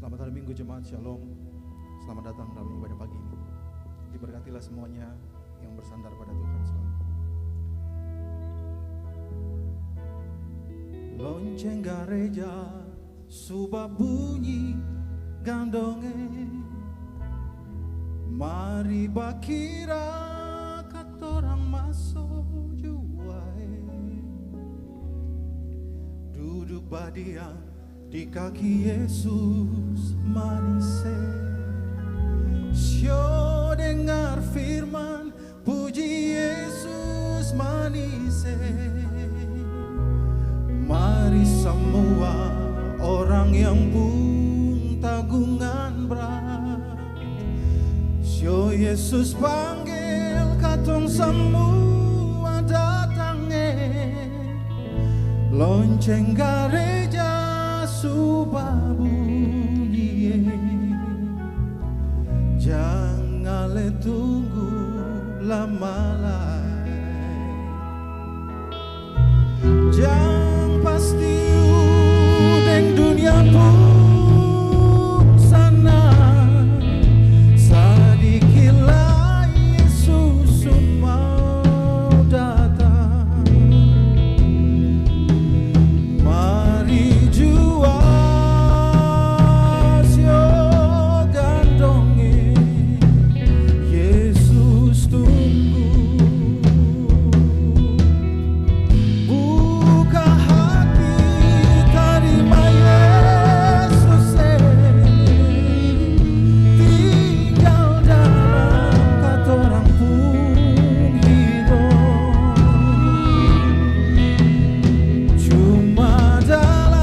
Selamat hari Minggu Jemaat Shalom. Selamat datang dalam ibadah pagi ini. Diberkatilah semuanya yang bersandar pada Tuhan selalu. Lonceng gereja subah bunyi gandonge, mari bakira katorang masuk juae, duduk badiang di kaki Yesus manise, sio dengar firman puji Yesus manise. Mari semua orang yang pun tanggungan berat, sio Yesus panggil katong semua datangnya. Lonceng gereja subah bunyi, jangan le tunggu lama lagi. Jangan pasti udeng dunia pun sana, sadikila Yesus mau datang. Mari jua sio gandonge, Yesus tunggu. Buka hati, terima Yesus, tinggal dalam katorang pun hidup. Cuma dalam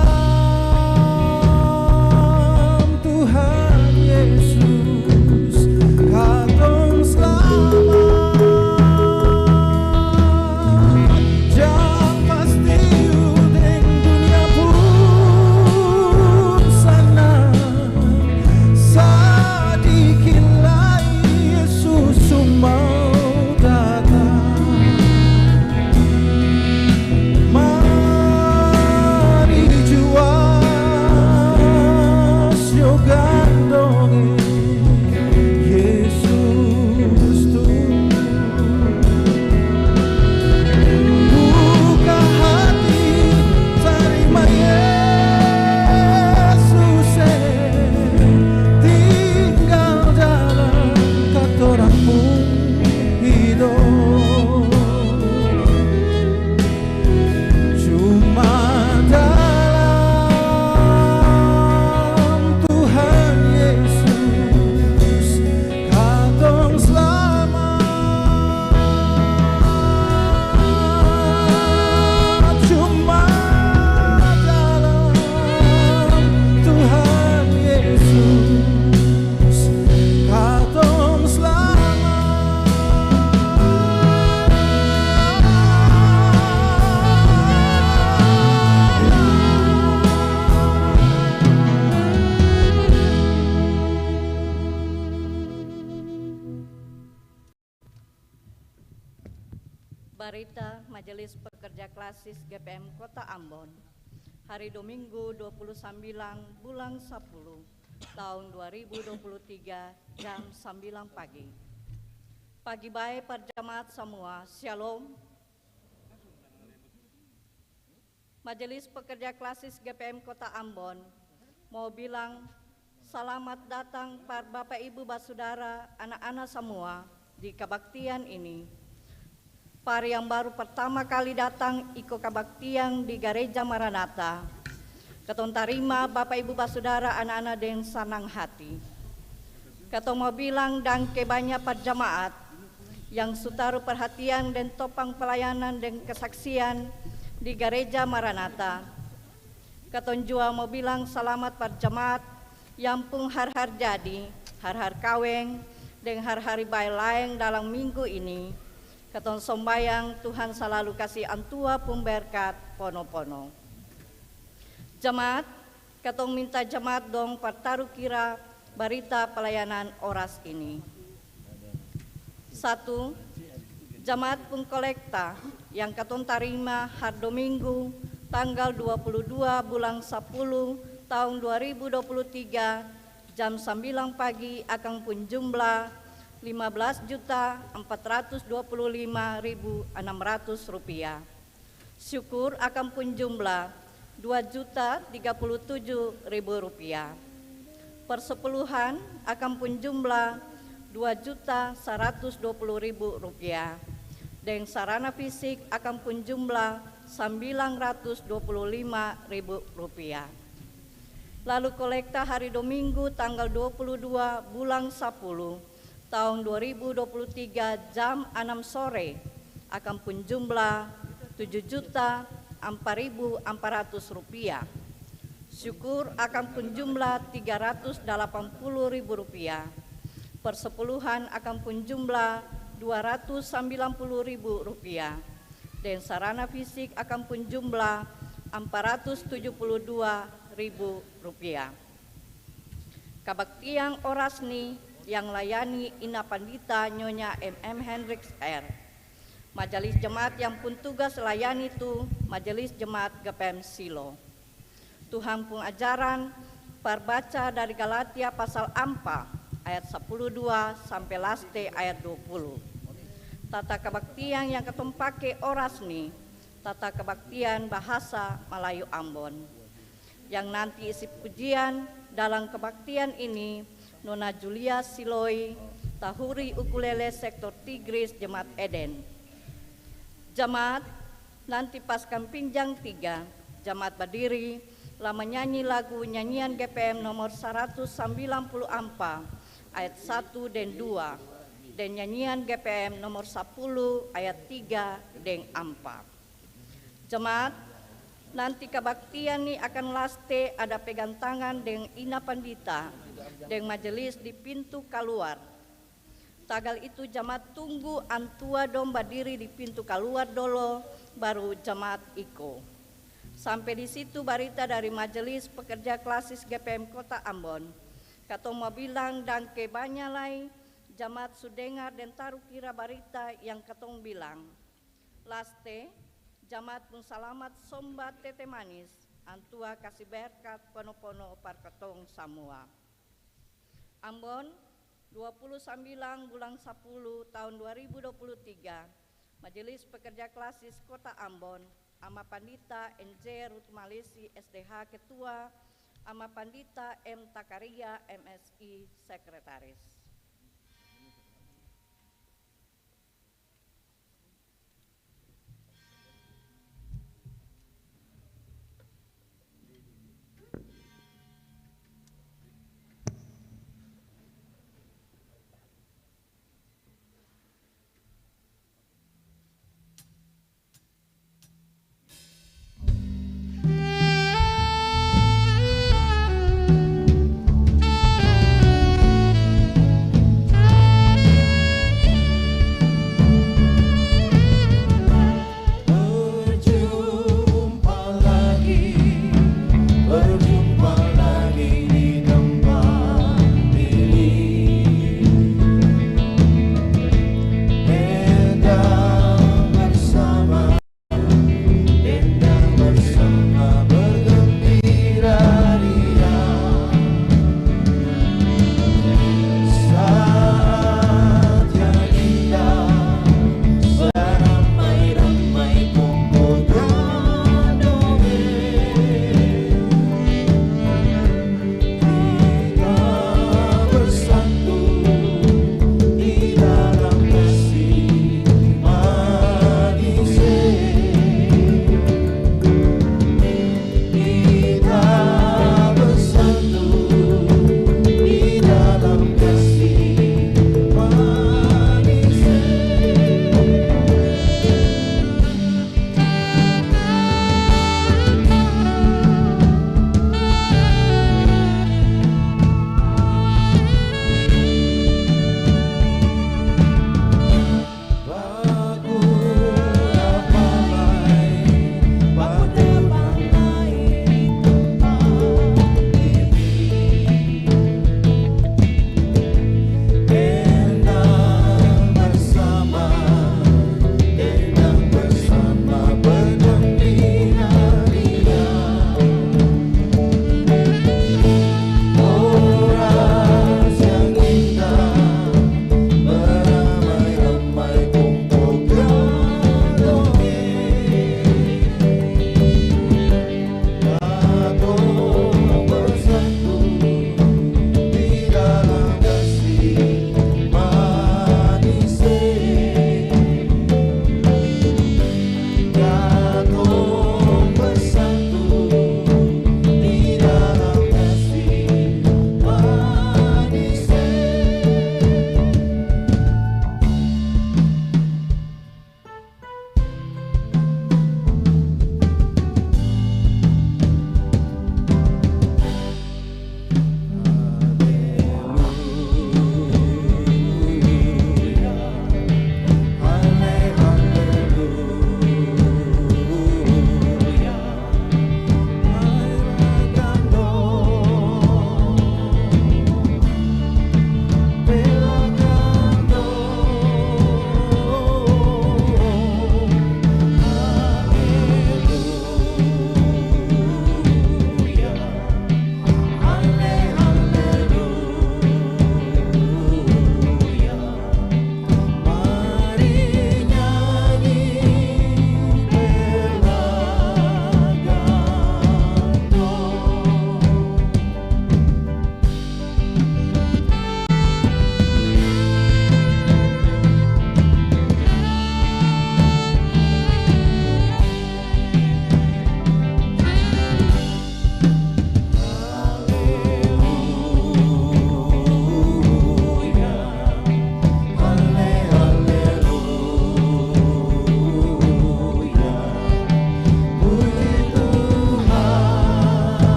Tuhan Yesus katong selamat. Jangan pasti udeng dunia pun sana, sadikila Yesus mau datang. Mari jua sio gandonge, Yesus tunggu. Buka hati, terima Yesus, tinggal dalam katorang pun hidup. Cuma dalam Tuhan Yesus katong selamat. Cuma dalam Tuhan Yesus katong selamat. Barita Majelis Pekerja Klasis GPM Kota Ambon, hari Dominggu 29 bulan 10 tahun 2023 jam 9 pagi. Pagi baik perjamaat semua, Shalom. Majelis Pekerja Klasis GPM Kota Ambon mau bilang selamat datang para Bapak Ibu Basudara, anak-anak semua di kebaktian ini. Para yang baru pertama kali datang ikut kebaktian di Gereja Maranatha, ketong tarima Bapak Ibu Basudara, anak-anak dengan senang hati. Ketong mau bilang dan ke banyak perjamaat yang sutaruh perhatian dan topang pelayanan dan kesaksian di Gereja Maranatha. Katon jua mau bilang selamat par jemaat yang pun har-har jadi, har-har kaweng, dan har-hari baik lain dalam minggu ini. Katon sombayang Tuhan selalu kasih antua pun berkat pono-pono. Jemaat, katong minta jemaat dong partaru kira berita pelayanan oras ini. 1. Jemaat pun kolekta yang katong tarima hari Domingu tanggal 22 bulan 10 tahun 2023 jam 9 pagi akan pun jumlah Rp15.425.600. Syukur akan pun jumlah Rp2.037.000. Persepuluhan akan pun jumlah Rp2.120.000 dan sarana fisik akan pun jumlah Rp925.000. Lalu kolekta hari Domingu tanggal 22 bulan 10 tahun 2023 jam 6 sore akan pun jumlah Rp7.004.400. Syukur akan pun jumlah Rp380.000. Persepuluhan akan pun jumlah Rp290.000 dan sarana fisik akan pun jumlah Rp472.000. Kabaktian orasni yang layani Ina Pandita Nyonya MM Hendrix R. Majelis Jemaat yang pun tugas layani itu Majelis Jemaat GPM Silo. Tuhan pun ajaran perbaca dari Galatia pasal 4 ayat 12 sampai laste ayat 20. Tata kebaktian yang ketong pake orasni, tata kebaktian bahasa Melayu Ambon. Yang nanti isi pujian dalam kebaktian ini Nona Julia Siloi, Tahuri Ukulele Sektor Tigris Jemaat Eden. Jemaat nanti pas pinjang 3, jemaat berdiri lah menyanyi lagu nyanyian GPM nomor 194 ayat 1 dan 2 dan nyanyian GPM nomor 10 ayat 3 dan 4. Jemaat nanti kebaktian ini akan laste ada pegang tangan dengan Ina Pandita dan majelis di pintu keluar. Tagal itu jemaat tunggu antua domba diri di pintu keluar dulu, baru jemaat iko. Sampai di situ berita dari Majelis Pekerja Klasis GPM Kota Ambon. Katong mau bilang dan kebanyak lain jemaat sudengar dan taruh kira berita yang katong bilang. Laste, jemaat pun selamat sombat tete manis, antua kasih berkat pono-pono par katong semua. Ambon 29 bulan 10 tahun 2023, Majelis Pekerja Klasis Kota Ambon, Ama Pandita NJ Ruth Malesi SDH Ketua, Ama Pandita M Takaria MSI Sekretaris.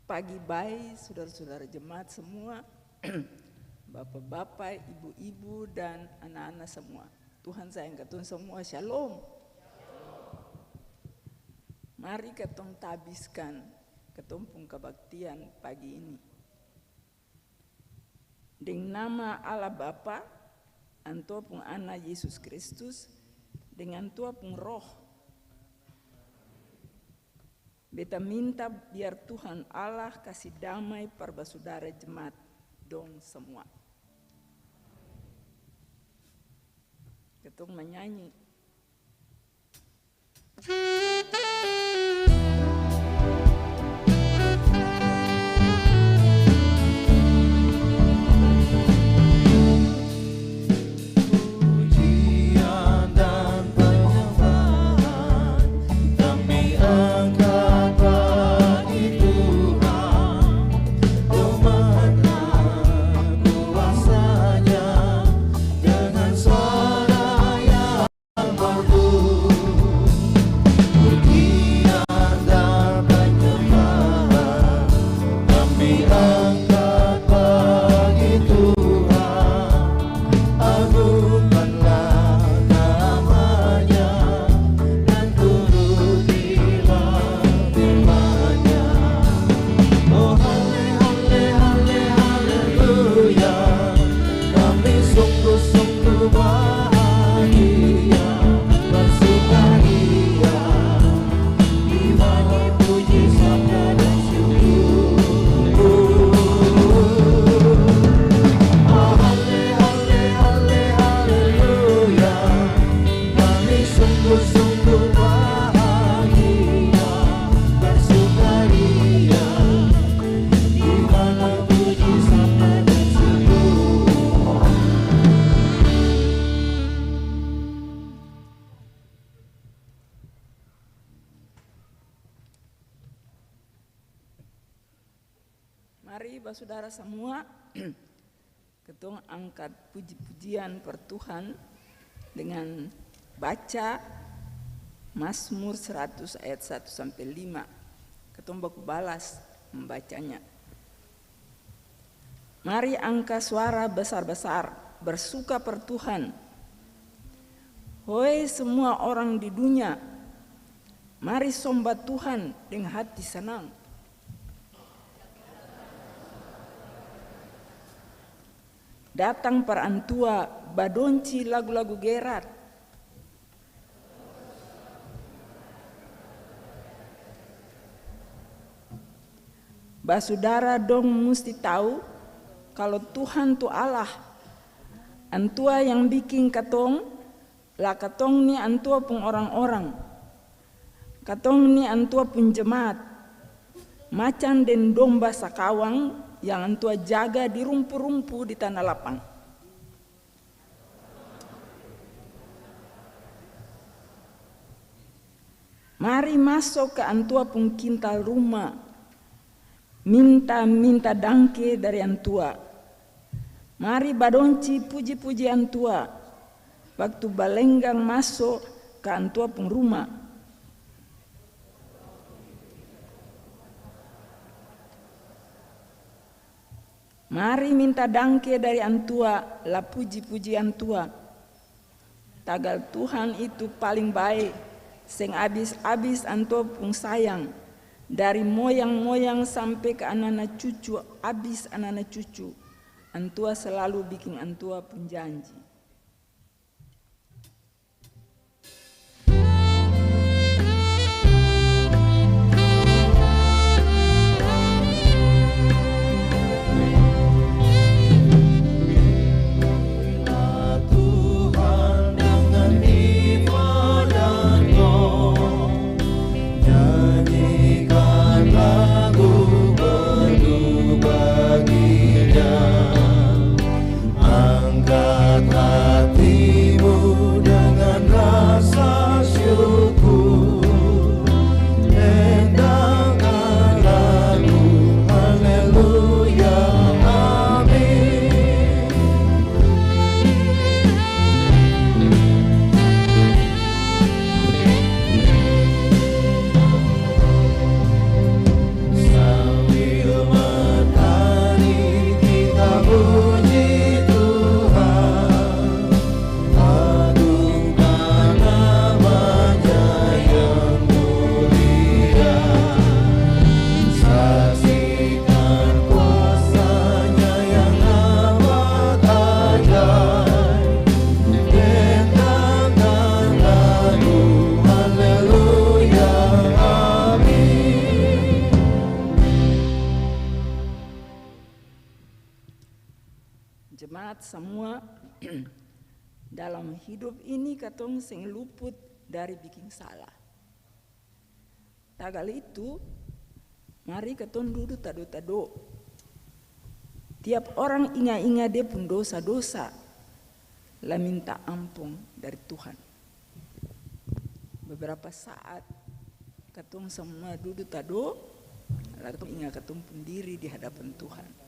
Pagi baik, saudara-saudara jemaat semua, bapak-bapak, ibu-ibu, dan anak-anak semua. Tuhan sayang ketong semua, shalom. Mari ketong tabiskan ketong pun kebaktian pagi ini. Dengan nama Allah Bapa, Antua pun anak Yesus Kristus, dengan Tua pun roh. Beta minta biar Tuhan Allah kasih damai parba saudara jemaat dong semua. Ketong menyanyi. Mari saudara semua, ketong angkat puji-pujian per Tuhan dengan baca Mazmur 100 ayat 1 sampai 5. Ketong baku balas membacanya. Mari angkat suara besar-besar, bersuka per Tuhan. Hoi semua orang di dunia, mari sombat Tuhan dengan hati senang. Datang perantua badonci lagu-lagu gerat. Basudara dong mesti tahu kalau Tuhan tu Allah. Antua yang bikin katong, lah katong ni antua pun orang-orang. Katong ni antua pun jemaat. Macan dan domba sakawang yang antua jaga di rumpu-rumpu di tanah lapang. Mari masuk ke antua pun kintal rumah. Minta dangke dari antua. Mari badonci puji-puji antua. Waktu balenggang masuk ke antua pun rumah. Mari minta dangke dari antua, lah puji-puji antua. Tagal Tuhan itu paling baik, seng abis-abis antua pun sayang. Dari moyang-moyang sampai ke anak-anak cucu, abis anak-anak cucu. Antua selalu bikin antua pun janji. Angkatlah jemaat semua, dalam hidup ini katong sing luput dari bikin salah. Tagal itu, mari katong duduk tado-tado. Tiap orang ingat-ingat dia pun dosa-dosa, lah minta ampun dari Tuhan. Beberapa saat katong semua duduk tado, lalu katong ingat katong pun diri di hadapan Tuhan.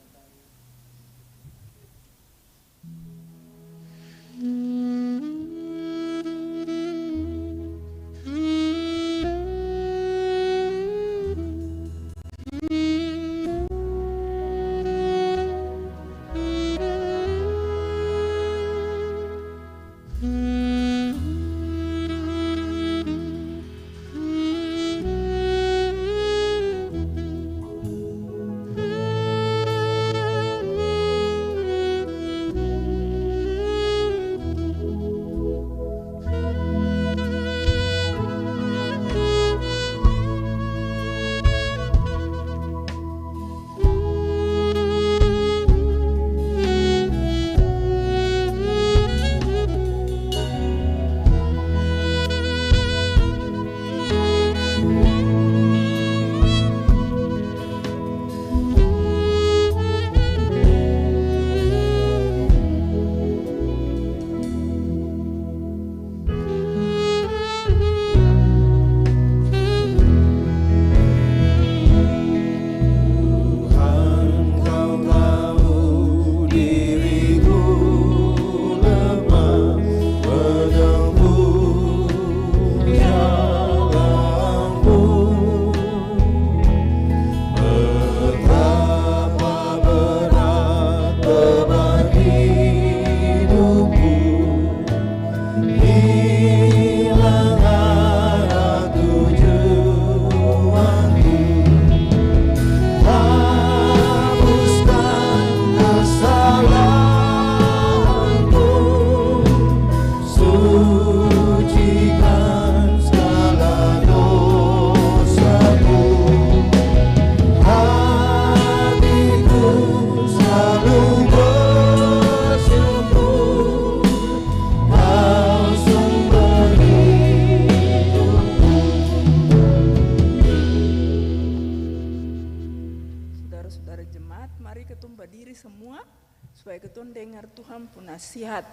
Nasihat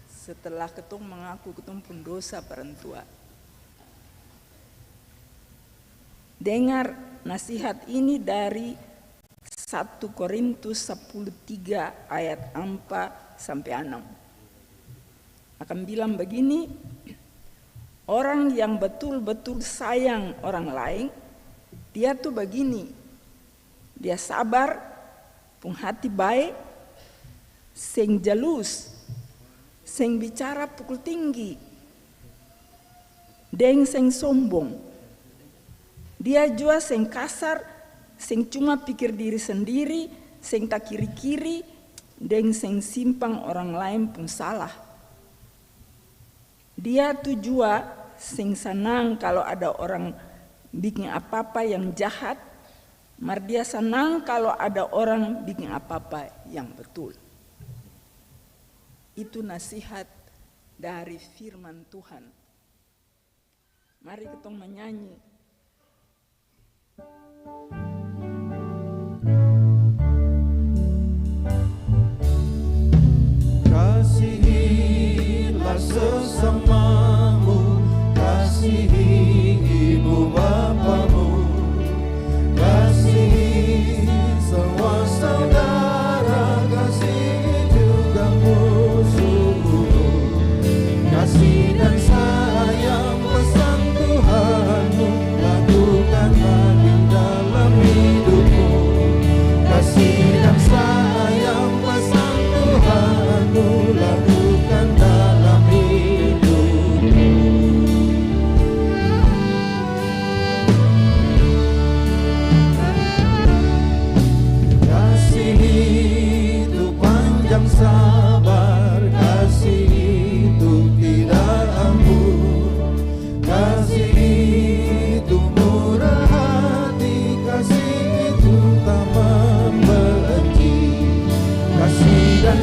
setelah ketong mengaku ketong pun dosa perentua. Dengar nasihat ini dari 1 Korintus 10:3 ayat 4 sampai 6. Akan bilang begini, orang yang betul-betul sayang orang lain, dia tuh begini, dia sabar, pun hati baik, seng jalus, seng bicara pukul tinggi, deng seng sombong. Dia juga seng kasar, seng cuma pikir diri sendiri, seng tak kiri-kiri, deng seng simpang orang lain pun salah. Dia tuh juga seng senang kalau ada orang bikin apa-apa yang jahat, mar dia senang kalau ada orang bikin apa-apa yang betul. Itu nasihat dari firman Tuhan. Mari kita menyanyi. Kasihilah sesamamu, kasihi ibu bapamu, kasihi semua saudara, kasihi juga musuhmu. Kasih dan sayang pesan Tuhanmu, lakukanlah di dalam hidupmu. Kasih dan sayang pesan Tuhanmu, lakukan dalam hidupmu. Kasih itu panjang sabar, kasih itu tidak ampun, kasih itu murah hati, kasih itu tak membenci. Kasih dan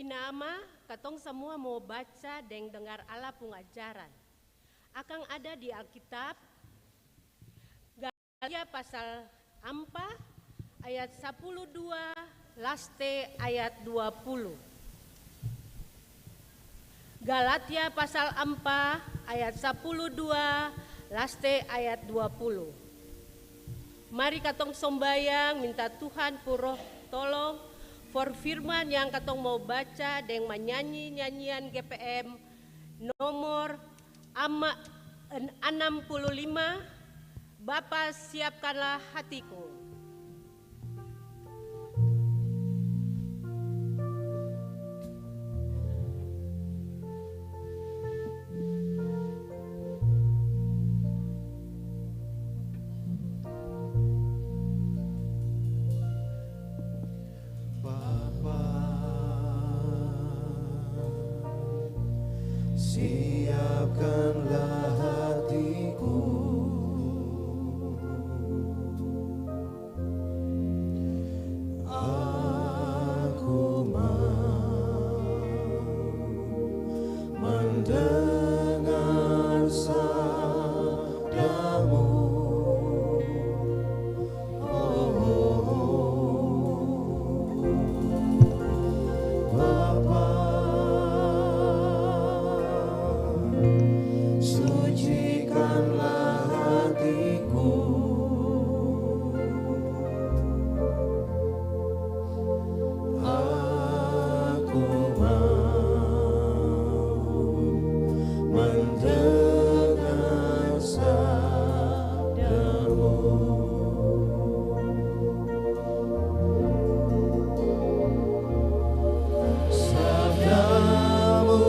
nama katong semua mau baca dan dengar Allah pengajaran. Akan ada di Alkitab Galatia pasal 4 ayat 12 laste ayat 20. Galatia pasal 4 ayat 12 laste ayat 20. Mari katong sombayang minta Tuhan puroh tolong for firman yang katong mau baca dan menyanyi nyanyian GPM nomor 65. Bapa siapkanlah hatiku. Siapkanlah hatiku, aku mau mendengar sabdamu. Bapa, sucikanlah hatiku, aku mau mendengar sabdamu. Sabdamu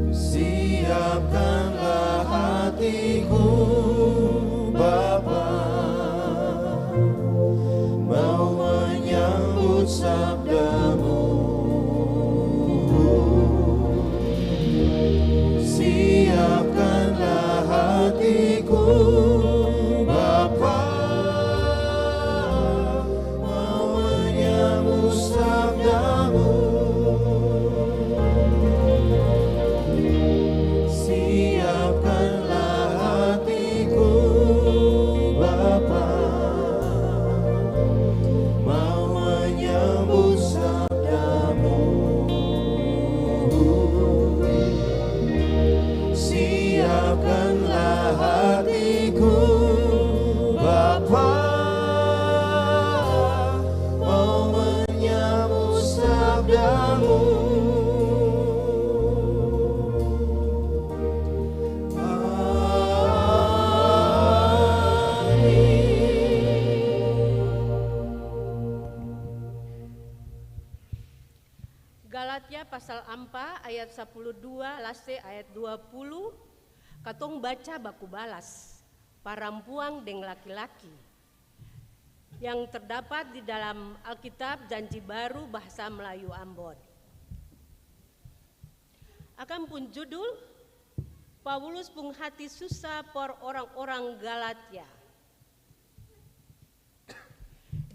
siapkanlah hatiku, Bapa, mau menyambut sabdamu. Siapkanlah hatiku, Bapa, mau menyambut sabdamu. Siapkanlah hatiku, Bapa, mau menyambut sabdamu. Siapkanlah hatiku, Bapa, mau menyambut sabdamu. Galatia pasal 4 ayat 12 laste ayat 20. Katong baca baku balas perempuan dan laki-laki yang terdapat di dalam Alkitab Janji Baru bahasa Melayu Ambon. Akan pun judul Paulus pun hati susah por orang-orang Galatia.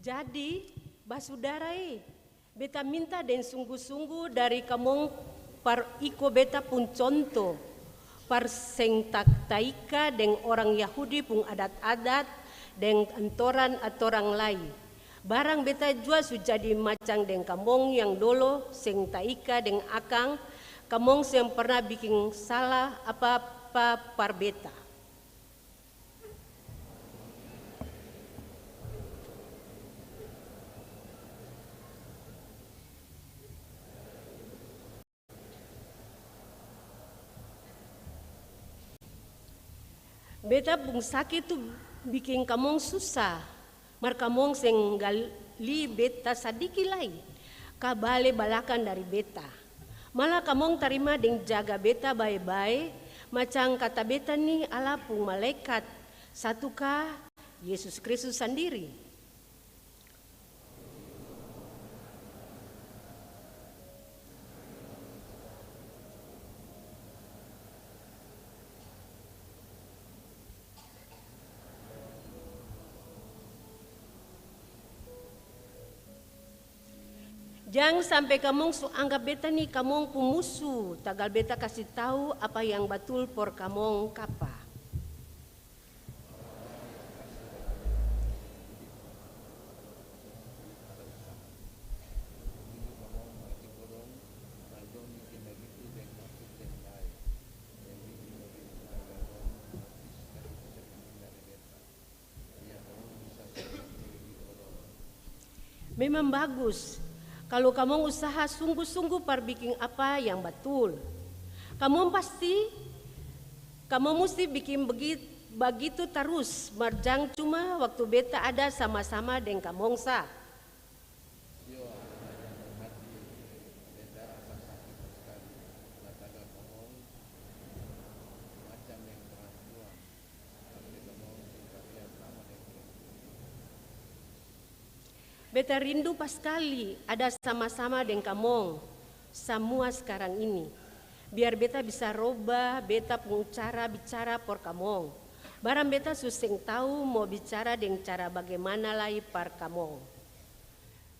Jadi basudarai, beta minta dan sungguh-sungguh dari kamu par iko beta pun contoh par seng taika deng orang Yahudi pun adat-adat deng atoran lain. Barang beta jua su jadi macam deng kamong yang dolo seng taika deng akang kamong yang pernah bikin salah apa-apa par beta. Beta pung sakit tu bikin kamong susah. Mar kamong seng gali beta sadiki lain. Kabale balakan dari beta. Malah kamong terima deng jaga beta baik-baik. Macam kata beta nih ala pung malaikat. Satukah Yesus Kristus sendiri. Jangan sampai kamong anggap beta nih kamong pumusuh. Tagal beta kasih tahu apa yang betul por kamong kapa. Memang bagus. Kalau kamu usaha sungguh-sungguh par bikin apa yang betul, kamu mesti bikin begitu terus. Marjang cuma waktu beta ada sama-sama dengan kamu sa. Beta rindu pas sekali ada sama-sama dengan kamu semua sekarang ini. Biar beta bisa robah beta pun cara bicara por kamu. Barang beta suseng tahu mau bicara dengan cara bagaimana lagi par kamu.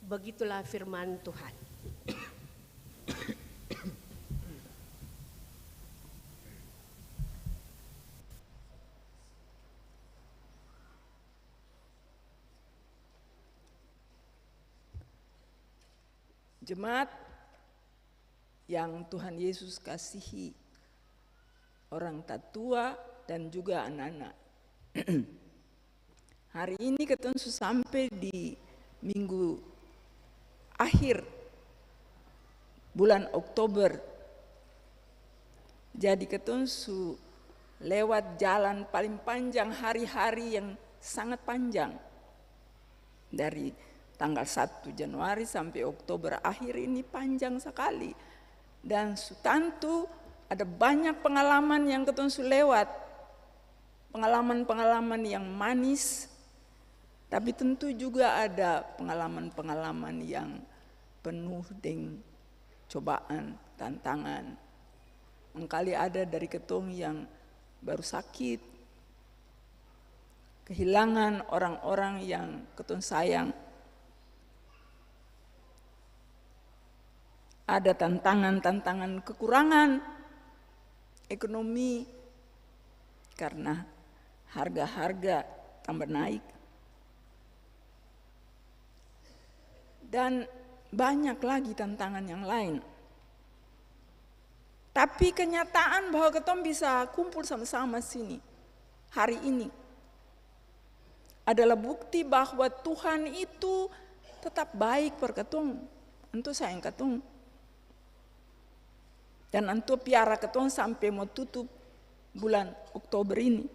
Begitulah firman Tuhan. Jemaat yang Tuhan Yesus kasihi, orang tatua dan juga anak-anak. Hari ini kita sampai di minggu akhir bulan Oktober. Jadi kita lewat jalan paling panjang, hari-hari yang sangat panjang. Dari tanggal 1 Januari sampai Oktober akhir ini panjang sekali. Dan tentu ada banyak pengalaman yang kita lewat. Pengalaman-pengalaman yang manis. Tapi tentu juga ada pengalaman-pengalaman yang penuh dengan cobaan, tantangan. Mengkali ada dari ketong yang baru sakit. Kehilangan orang-orang yang ketong sayang. Ada tantangan-tantangan kekurangan ekonomi karena harga-harga tambah naik. Dan banyak lagi tantangan yang lain. Tapi kenyataan bahwa kita bisa kumpul sama-sama sini hari ini adalah bukti bahwa Tuhan itu tetap baik per ketong. Untuk sayang ketong. Dan antu piara ketong sampai mau tutup bulan Oktober ini.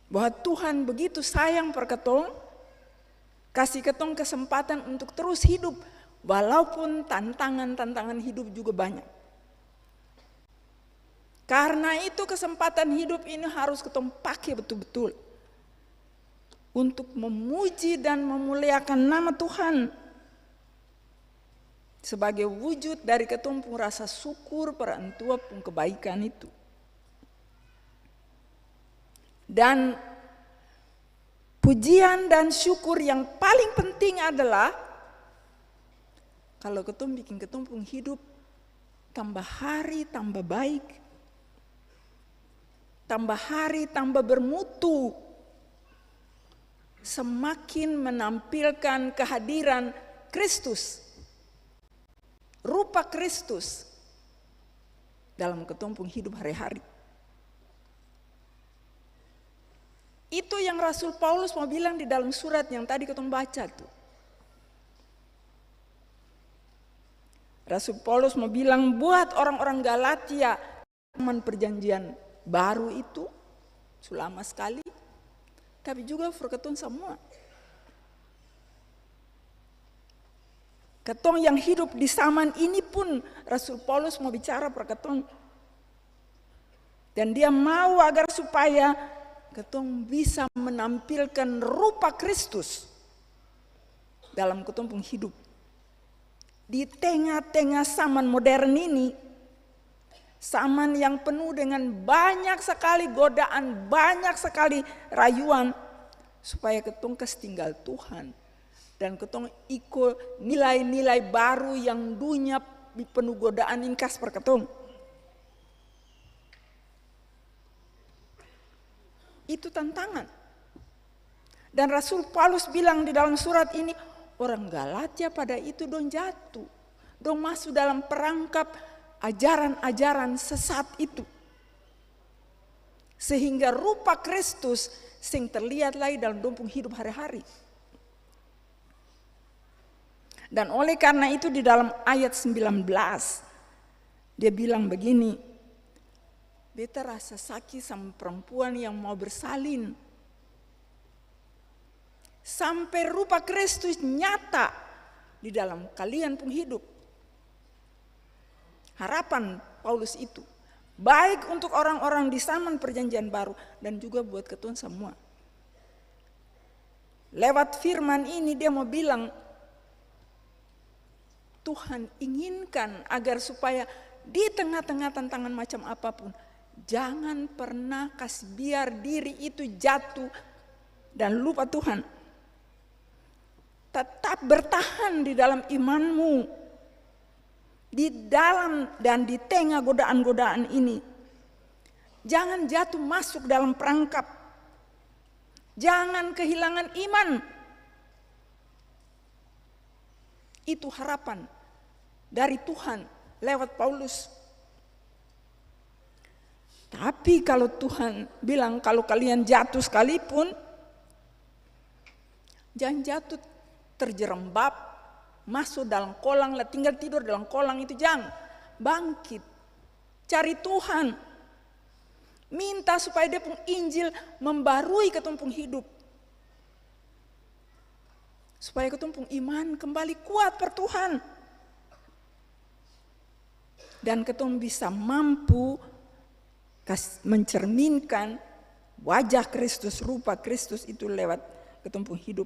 Bahwa Tuhan begitu sayang per ketong, kasih ketong kesempatan untuk terus hidup, walaupun tantangan-tantangan hidup juga banyak. Karena itu kesempatan hidup ini harus ketong pakai betul-betul. Untuk memuji dan memuliakan nama Tuhan. Sebagai wujud dari ketong pun rasa syukur pada antua pun kebaikan itu. Dan pujian dan syukur yang paling penting adalah kalau ketong bikin ketong pun hidup tambah hari tambah baik. Tambah hari tambah bermutu. Semakin menampilkan kehadiran Kristus rupa Kristus dalam ketumpung hidup hari-hari. Itu yang Rasul Paulus mau bilang di dalam surat yang tadi ketong baca tuh. Rasul Paulus mau bilang buat orang-orang Galatia zaman perjanjian baru itu lama sekali, tapi juga for ketong semua. Ketong yang hidup di zaman ini pun Rasul Paulus mau bicara per ketong. Dan dia mau agar supaya ketong bisa menampilkan rupa Kristus dalam ketumpung hidup. Di tengah-tengah zaman modern ini, zaman yang penuh dengan banyak sekali godaan, banyak sekali rayuan, supaya ketong tinggal Tuhan. Dan ketong ikut nilai-nilai baru yang dunia penuh godaan ingkas per ketong. Itu tantangan. Dan Rasul Paulus bilang di dalam surat ini, orang Galatia pada itu dong jatuh, dong masuk dalam perangkap ajaran-ajaran sesat itu. Sehingga rupa Kristus sing terlihat lagi dalam dompung hidup hari-hari. Dan oleh karena itu di dalam ayat 19 dia bilang begini, beta rasa sakit sama perempuan yang mau bersalin. Sampai rupa Kristus nyata di dalam kalian pun hidup. Harapan Paulus itu baik untuk orang-orang di zaman perjanjian baru dan juga buat ketun semua. Lewat firman ini dia mau bilang Tuhan inginkan agar supaya di tengah-tengah tantangan macam apapun, jangan pernah kasih biar diri itu jatuh dan lupa Tuhan. Tetap bertahan di dalam imanmu, di dalam dan di tengah godaan-godaan ini. Jangan jatuh masuk dalam perangkap. Jangan kehilangan iman. Itu harapan dari Tuhan lewat Paulus. Tapi kalau Tuhan bilang kalau kalian jatuh sekalipun, jangan jatuh terjerembab, masuk dalam kolang, tinggal tidur dalam kolang itu, jangan. Bangkit, cari Tuhan. Minta supaya dia pun Injil membarui ketumpung hidup. Supaya ketumpung iman kembali kuat per Tuhan. Dan ketumpung bisa mampu mencerminkan wajah Kristus, rupa Kristus itu lewat ketumpung hidup.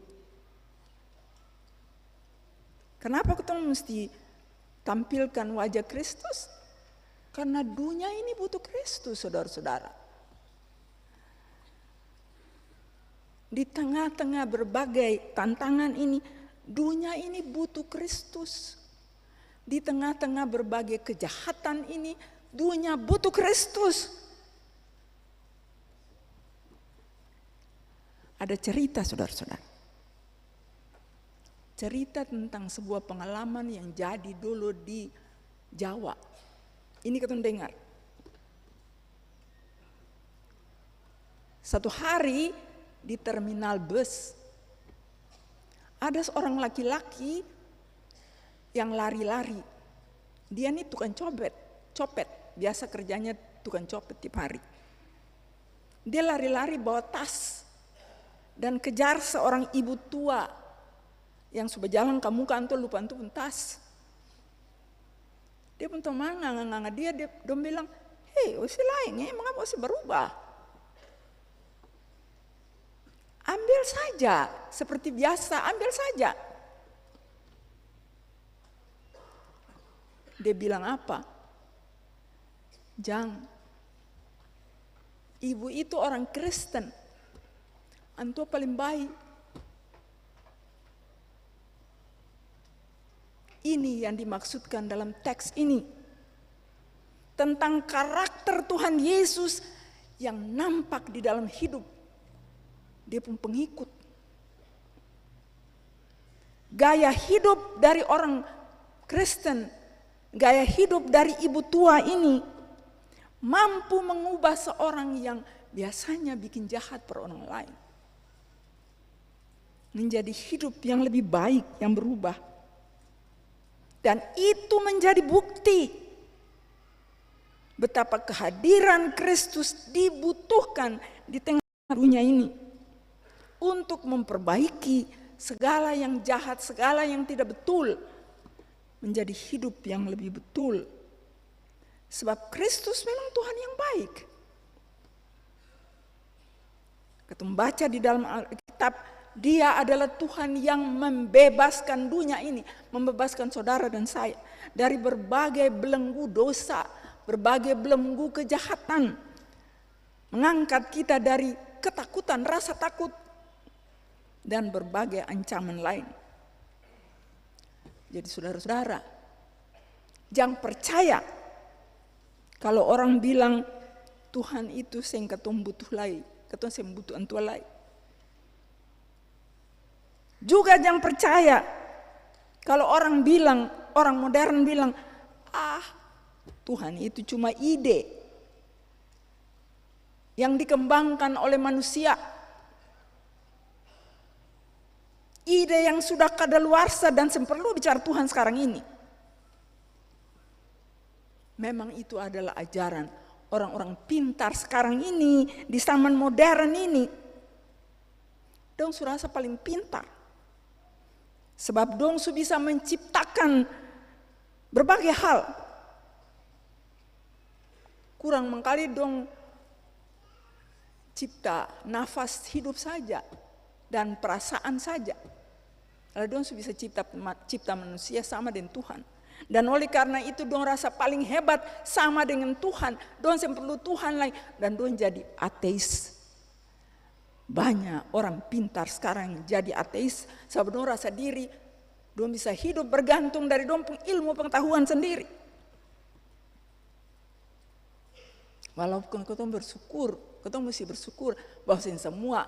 Kenapa ketumpung mesti tampilkan wajah Kristus? Karena dunia ini butuh Kristus, saudara-saudara. Di tengah-tengah berbagai tantangan ini, dunia ini butuh Kristus. Di tengah-tengah berbagai kejahatan ini, dunia butuh Kristus. Ada cerita, saudara-saudara. Cerita tentang sebuah pengalaman yang jadi dulu di Jawa. Ini kita dengar. Satu hari di terminal bus, ada seorang laki-laki yang lari-lari. Dia nih tukang copet. Biasa kerjanya tukang copet tiap hari. Dia lari-lari bawa tas dan kejar seorang ibu tua yang sudah jalan kamu kantor lupa untuk tas. Dia pun nganga dia dong bilang, hei, usi lain, emang apa usi berubah? Ambil saja, seperti biasa, ambil saja. Dia bilang apa? Jangan. Ibu itu orang Kristen. Antua paling baik. Ini yang dimaksudkan dalam teks ini. Tentang karakter Tuhan Yesus yang nampak di dalam hidup. Dia pun pengikut. Gaya hidup dari orang Kristen gaya hidup dari ibu tua ini mampu mengubah seorang yang biasanya bikin jahat per orang lain menjadi hidup yang lebih baik, yang berubah. Dan itu menjadi bukti betapa kehadiran Kristus dibutuhkan di tengah dunia ini untuk memperbaiki segala yang jahat, segala yang tidak betul menjadi hidup yang lebih betul. Sebab Kristus memang Tuhan yang baik. Kita membaca di dalam Alkitab, Dia adalah Tuhan yang membebaskan dunia ini, membebaskan saudara dan saya dari berbagai belenggu dosa, berbagai belenggu kejahatan, mengangkat kita dari ketakutan, rasa takut, dan berbagai ancaman lain. Jadi saudara-saudara, jangan percaya kalau orang bilang Tuhan itu sing ketong butuh lai, ketong sing butuh antua lai. Juga jangan percaya kalau orang bilang, orang modern bilang, Tuhan itu cuma ide yang dikembangkan oleh manusia. Ide yang sudah kadaluarsa dan perlu bicara Tuhan sekarang ini. Memang itu adalah ajaran orang-orang pintar sekarang ini, di zaman modern ini. Dong su rasa paling pintar. Sebab dong su bisa menciptakan berbagai hal. Kurang mengkali dong cipta nafas hidup saja dan perasaan saja. Lalu dong su bisa cipta manusia sama dengan Tuhan. Dan oleh karena itu dong rasa paling hebat sama dengan Tuhan. Dong perlu Tuhan lagi. Dan dong jadi ateis. Banyak orang pintar sekarang jadi ateis. Sebab dong rasa diri. Dong bisa hidup bergantung dari dong ilmu pengetahuan sendiri. Walaupun kita bersyukur. Kita mesti bersyukur bahwa semua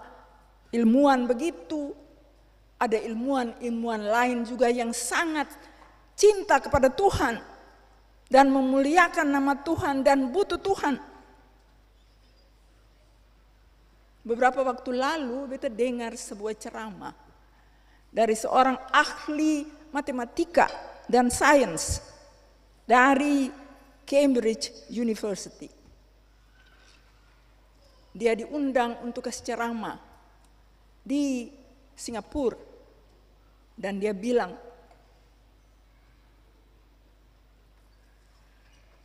ilmuwan begitu. Ada ilmuwan lain juga yang sangat cinta kepada Tuhan dan memuliakan nama Tuhan dan butuh Tuhan. Beberapa waktu lalu beta dengar sebuah ceramah dari seorang ahli matematika dan sains dari Cambridge University. Dia diundang untuk kasih ceramah di Singapura dan dia bilang,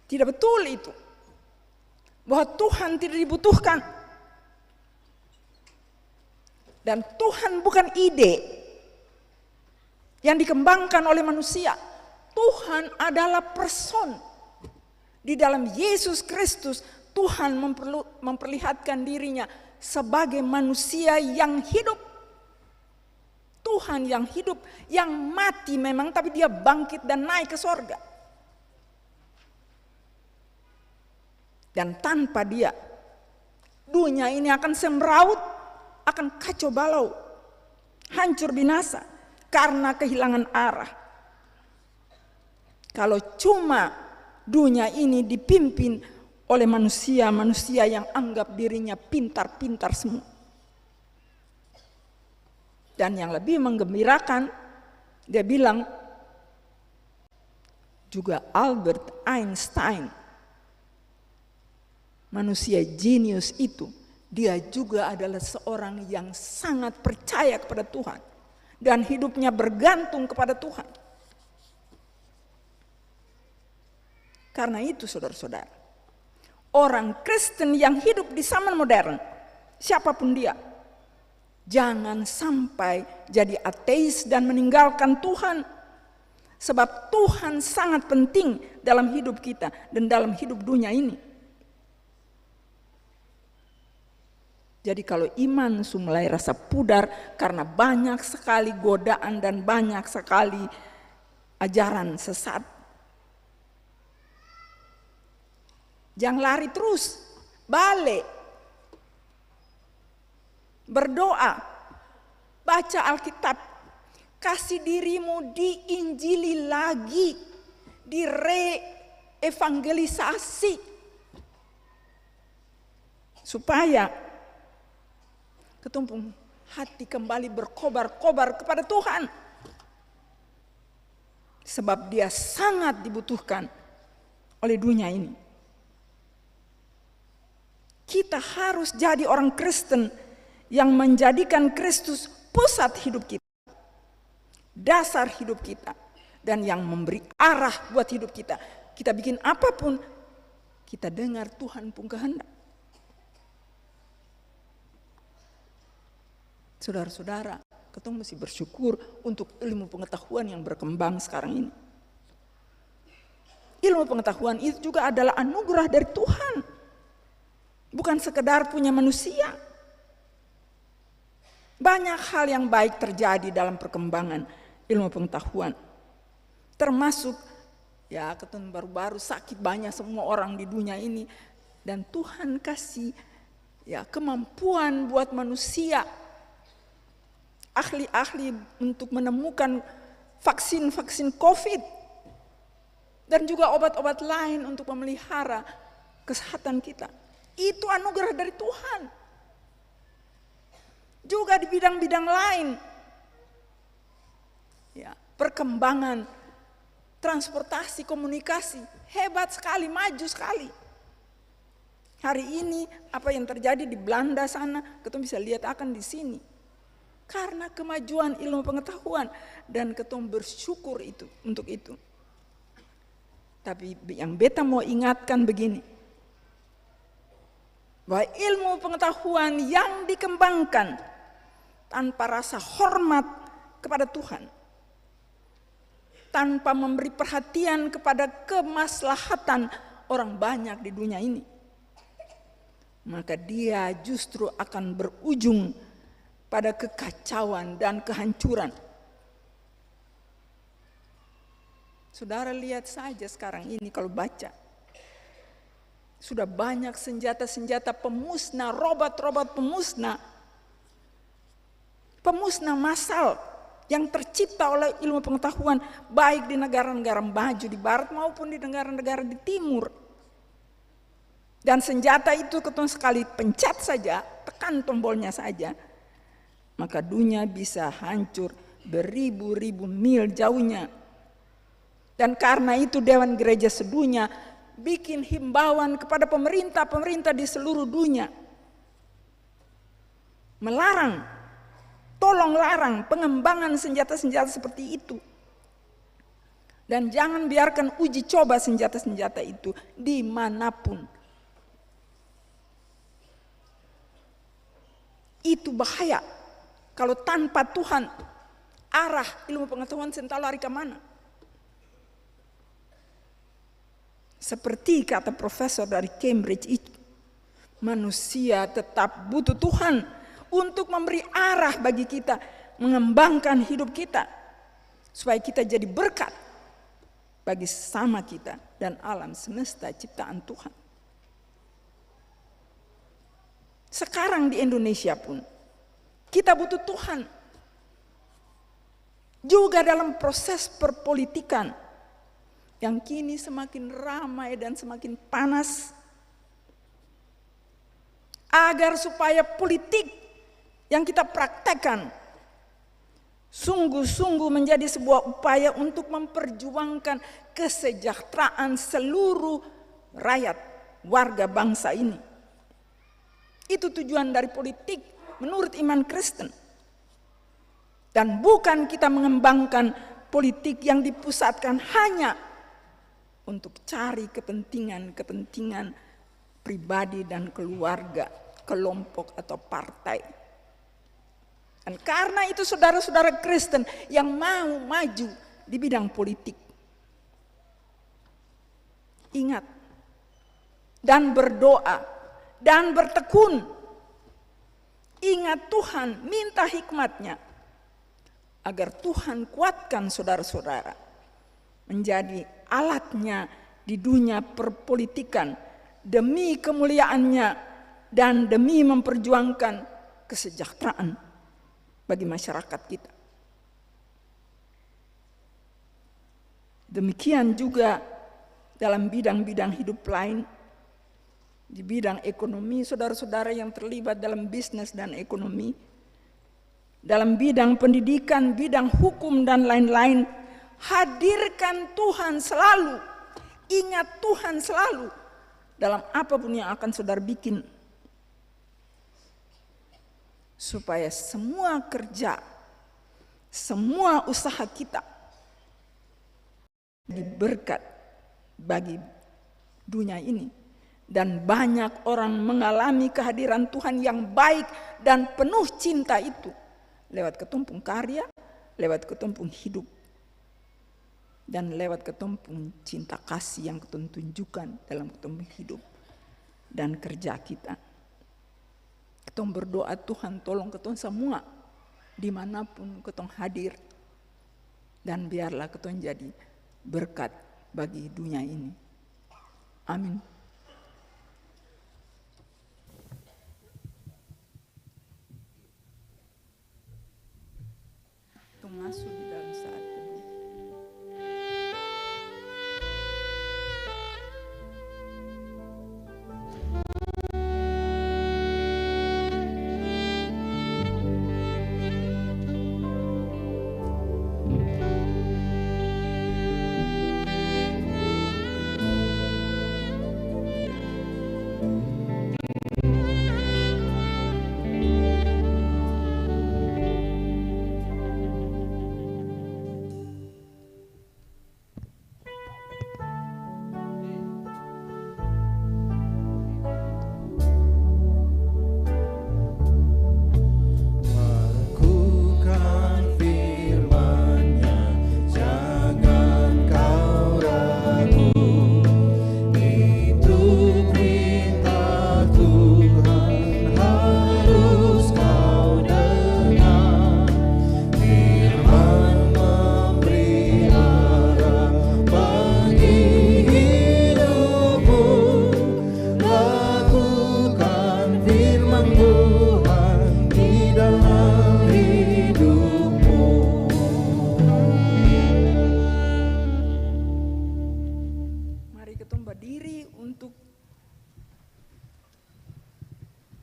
tidak betul itu. Bahwa Tuhan tidak dibutuhkan. Dan Tuhan bukan ide yang dikembangkan oleh manusia. Tuhan adalah person. Di dalam Yesus Kristus, Tuhan memperlihatkan dirinya sebagai manusia yang hidup. Tuhan yang hidup, yang mati memang, tapi dia bangkit dan naik ke sorga. Dan tanpa dia, dunia ini akan semraut, akan kacau balau, hancur binasa karena kehilangan arah. Kalau cuma dunia ini dipimpin oleh manusia-manusia yang anggap dirinya pintar-pintar semua. Dan yang lebih menggembirakan, dia bilang, juga Albert Einstein, manusia jenius itu, dia juga adalah seorang yang sangat percaya kepada Tuhan dan hidupnya bergantung kepada Tuhan. Karena itu saudara-saudara, orang Kristen yang hidup di zaman modern, siapapun dia, jangan sampai jadi ateis dan meninggalkan Tuhan. Sebab Tuhan sangat penting dalam hidup kita dan dalam hidup dunia ini. Jadi kalau iman mulai rasa pudar karena banyak sekali godaan dan banyak sekali ajaran sesat, jangan lari terus, balik, berdoa, baca Alkitab, kasih dirimu diinjili lagi, direevangelisasi supaya ketumpung hati kembali berkobar-kobar kepada Tuhan. Sebab dia sangat dibutuhkan oleh dunia ini. Kita harus jadi orang Kristen yang menjadikan Kristus pusat hidup kita, dasar hidup kita, dan yang memberi arah buat hidup kita. Kita bikin apapun, kita dengar Tuhan pun kehendak. Saudara-saudara, kita mesti bersyukur untuk ilmu pengetahuan yang berkembang sekarang ini. Ilmu pengetahuan itu juga adalah anugerah dari Tuhan, bukan sekedar punya manusia. Banyak hal yang baik terjadi dalam perkembangan ilmu pengetahuan, termasuk ya ketemu baru-baru sakit banyak semua orang di dunia ini, dan Tuhan kasih ya kemampuan buat manusia, ahli-ahli untuk menemukan vaksin-vaksin COVID dan juga obat-obat lain untuk memelihara kesehatan kita. Itu anugerah dari Tuhan. Juga di bidang-bidang lain, ya, perkembangan transportasi, komunikasi hebat sekali, maju sekali. Hari ini apa yang terjadi di Belanda sana, kita bisa lihat akan di sini. Karena kemajuan ilmu pengetahuan, dan kita bersyukur itu untuk itu. Tapi yang beta mau ingatkan begini, bahwa ilmu pengetahuan yang dikembangkan tanpa rasa hormat kepada Tuhan, tanpa memberi perhatian kepada kemaslahatan orang banyak di dunia ini, maka dia justru akan berujung pada kekacauan dan kehancuran. Saudara lihat saja sekarang ini kalau baca, sudah banyak senjata-senjata pemusnah, robot-robot pemusnah massal yang tercipta oleh ilmu pengetahuan, baik di negara-negara maju di barat maupun di negara-negara di timur. Dan senjata itu keton sekali pencet saja, tekan tombolnya saja, maka dunia bisa hancur beribu-ribu mil jauhnya. Dan karena itu Dewan Gereja Sedunia bikin himbauan kepada pemerintah di seluruh dunia, melarang, tolong larang pengembangan senjata-senjata seperti itu. Dan jangan biarkan uji coba senjata-senjata itu dimanapun. Itu bahaya. Kalau tanpa Tuhan, arah ilmu pengetahuan entah lari ke mana. Seperti kata profesor dari Cambridge itu, manusia tetap butuh Tuhan untuk memberi arah bagi kita, mengembangkan hidup kita, supaya kita jadi berkat bagi sesama kita dan alam semesta ciptaan Tuhan. Sekarang di Indonesia pun, kita butuh Tuhan. Juga dalam proses perpolitikan yang kini semakin ramai dan semakin panas, agar supaya politik yang kita praktekkan sungguh-sungguh menjadi sebuah upaya untuk memperjuangkan kesejahteraan seluruh rakyat warga bangsa ini. Itu tujuan dari politik menurut iman Kristen. Dan bukan kita mengembangkan politik yang dipusatkan hanya untuk cari kepentingan pribadi dan keluarga, kelompok atau partai. Dan karena itu saudara-saudara Kristen yang mau maju di bidang politik, ingat dan berdoa dan bertekun. Ingat Tuhan, minta hikmatnya agar Tuhan kuatkan saudara-saudara menjadi alatnya di dunia perpolitikan demi kemuliaannya dan demi memperjuangkan kesejahteraan bagi masyarakat kita. Demikian juga dalam bidang-bidang hidup lain. Di bidang ekonomi, saudara-saudara yang terlibat dalam bisnis dan ekonomi, dalam bidang pendidikan, bidang hukum dan lain-lain, hadirkan Tuhan selalu, ingat Tuhan selalu dalam apapun yang akan saudara bikin, supaya semua kerja, semua usaha kita diberkat bagi dunia ini, dan banyak orang mengalami kehadiran Tuhan yang baik dan penuh cinta itu lewat ketumpung karya, lewat ketumpung hidup, dan lewat ketumpung cinta kasih yang kita tunjukkan dalam ketumpung hidup dan kerja kita. Kita berdoa, Tuhan tolong kita semua dimanapun kita hadir, dan biarlah kita jadi berkat bagi dunia ini. Amin. Kita masuk di dalam saat teduh.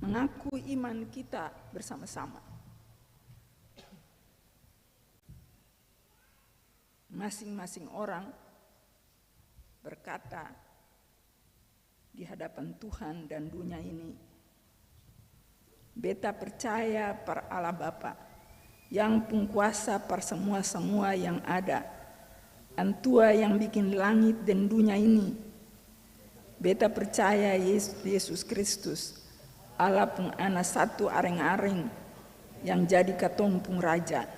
Mengaku iman kita bersama-sama. Masing-masing orang berkata di hadapan Tuhan dan dunia ini, beta percaya per Allah Bapa yang pengkuasa per semua yang ada, Antua yang bikin langit dan dunia ini. Beta percaya Yesus Kristus, Allah pun anak satu areng-areng yang jadi katompung raja.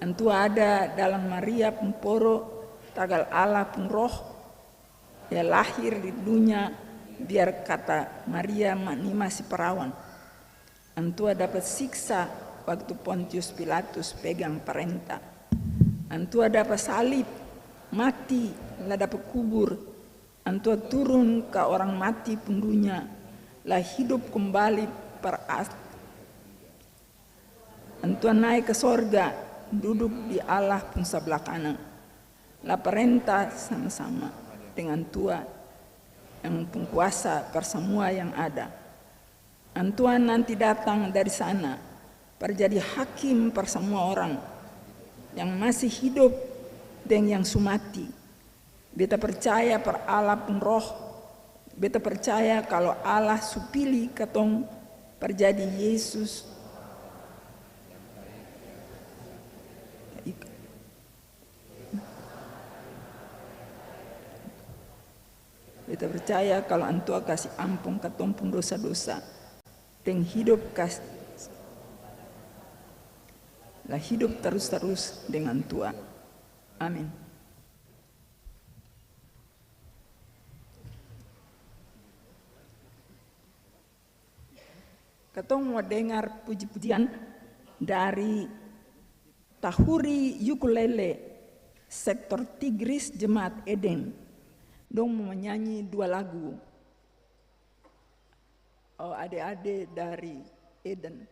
Antua ada dalam Maria pemporo tagal Allah pun roh, dia lahir di dunia biar kata Maria ni masih perawan. Antua dapat siksa waktu Pontius Pilatus pegang perintah. Antua dapat salib, mati, lah dapat kubur. Antua turun ke orang mati pun dunia, lah hidup kembali per Antua naik ke sorga, duduk di Allah pun sebelah kanan. Lah perintah sama-sama dengan Tua yang pengkuasa per semua yang ada. Antua nanti datang dari sana, perjadi hakim per semua orang yang masih hidup dan yang sumati. Beta percaya per Allah pun roh. Beta percaya kalau Allah supili katong perjadi Yesus. Beta percaya kalau Antua kasih ampun katong pun dosa-dosa dan hidup lah hidup terus-terus dengan Tua. Amin. Katong mau dengar puji-pujian dari Tahuri Ukulele Sektor Tigris Jemaat Eden. Dong mau menyanyi 2 lagu. Oh, adik-adik dari Eden.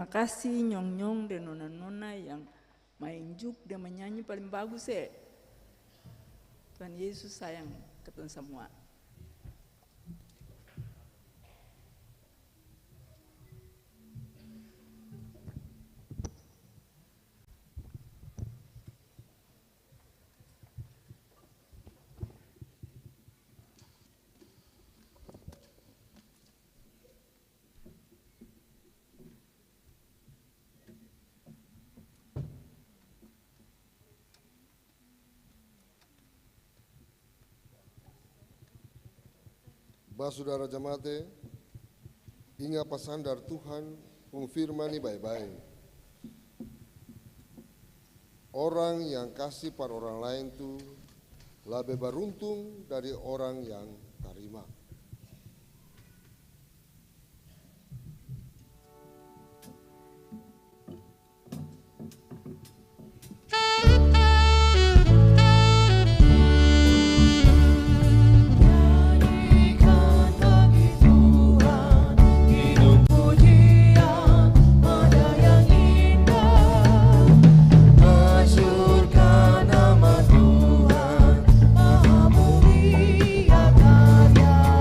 kasih nyong-nyong dan nona-nona yang main juk dan menyanyi paling bagus ya. Tuhan Yesus sayang ketemu semua. Saudara jemaat, ingat pesan dari Tuhan mengfirmani baik-baik. Orang yang kasih pada orang lain itu lebih beruntung dari orang yang terima. Maha mulia karya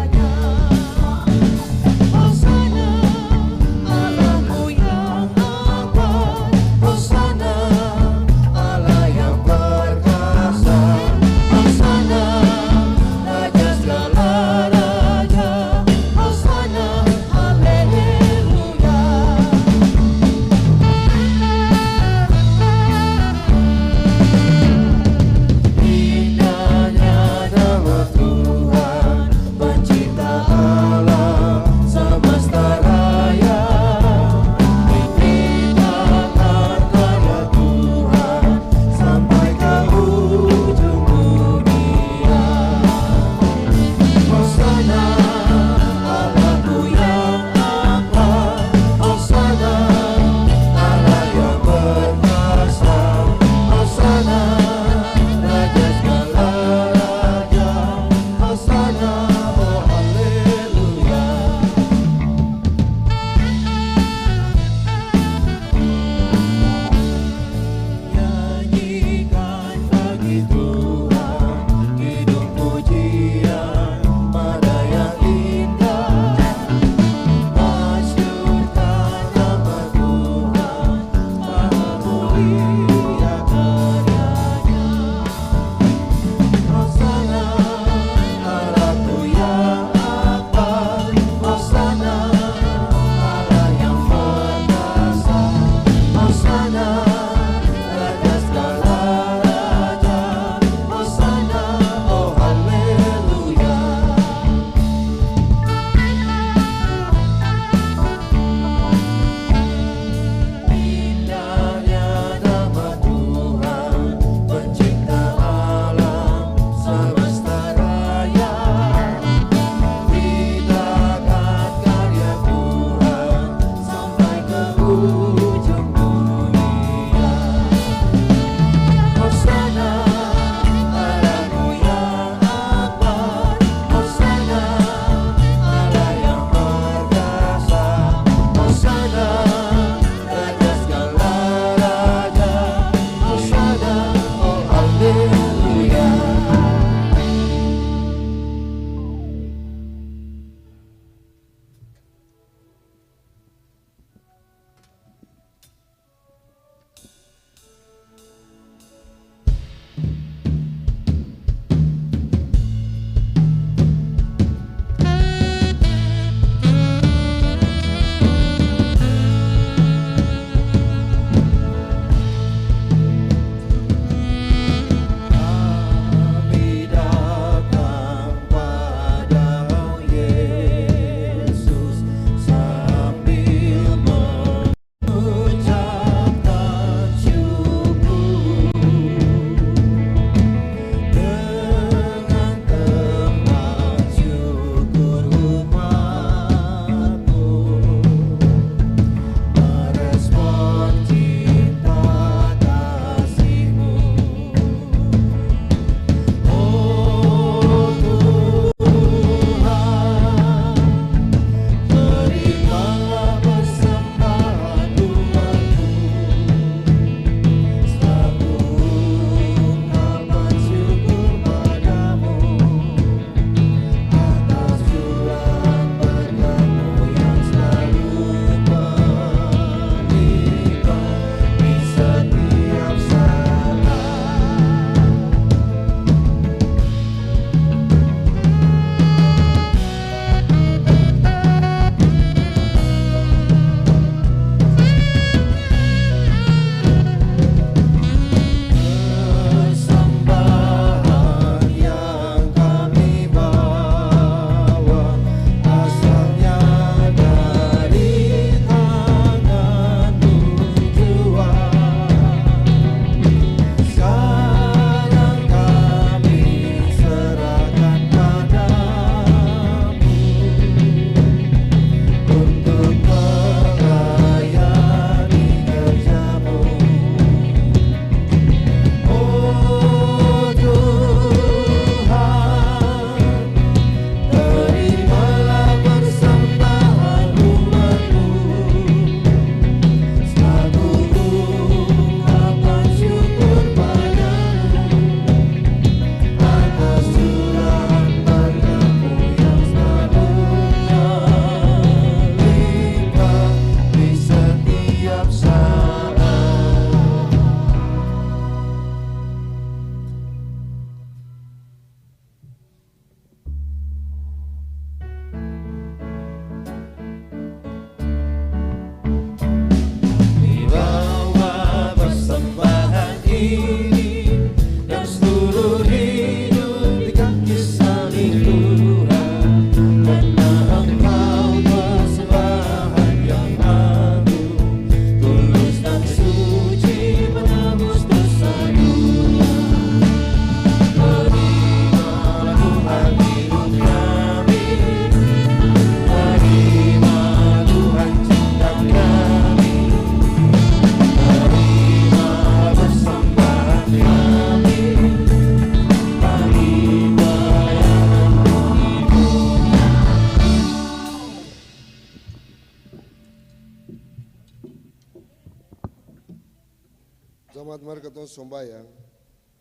ketemu sembahyang,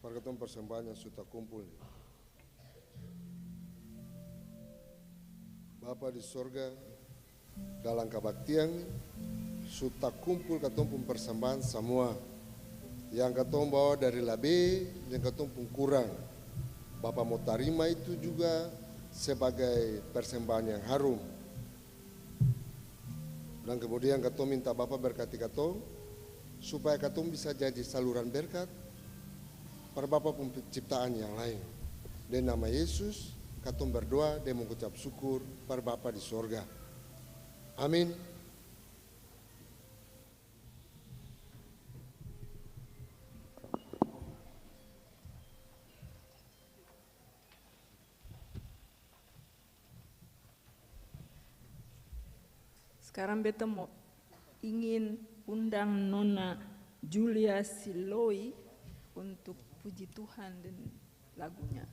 mari ketemu persembahan yang sudah kumpul. Bapa di sorga, dalam kebaktian sudah kumpul ketemu persembahan semua. Yang ketemu bawa dari labe, yang ketemu kurang. Bapak mau terima itu juga sebagai persembahan yang harum. Dan kemudian ketemu minta Bapak berkati ketemu, supaya ketemu bisa jadi saluran berkat pada Bapak penciptaan yang lain. Dan nama Yesus, ketemu berdoa dan mengucap syukur pada Bapa di sorga. Amin. Sekarang beta mau ingin undang Nona Julia Siloi untuk puji Tuhan dan lagunya.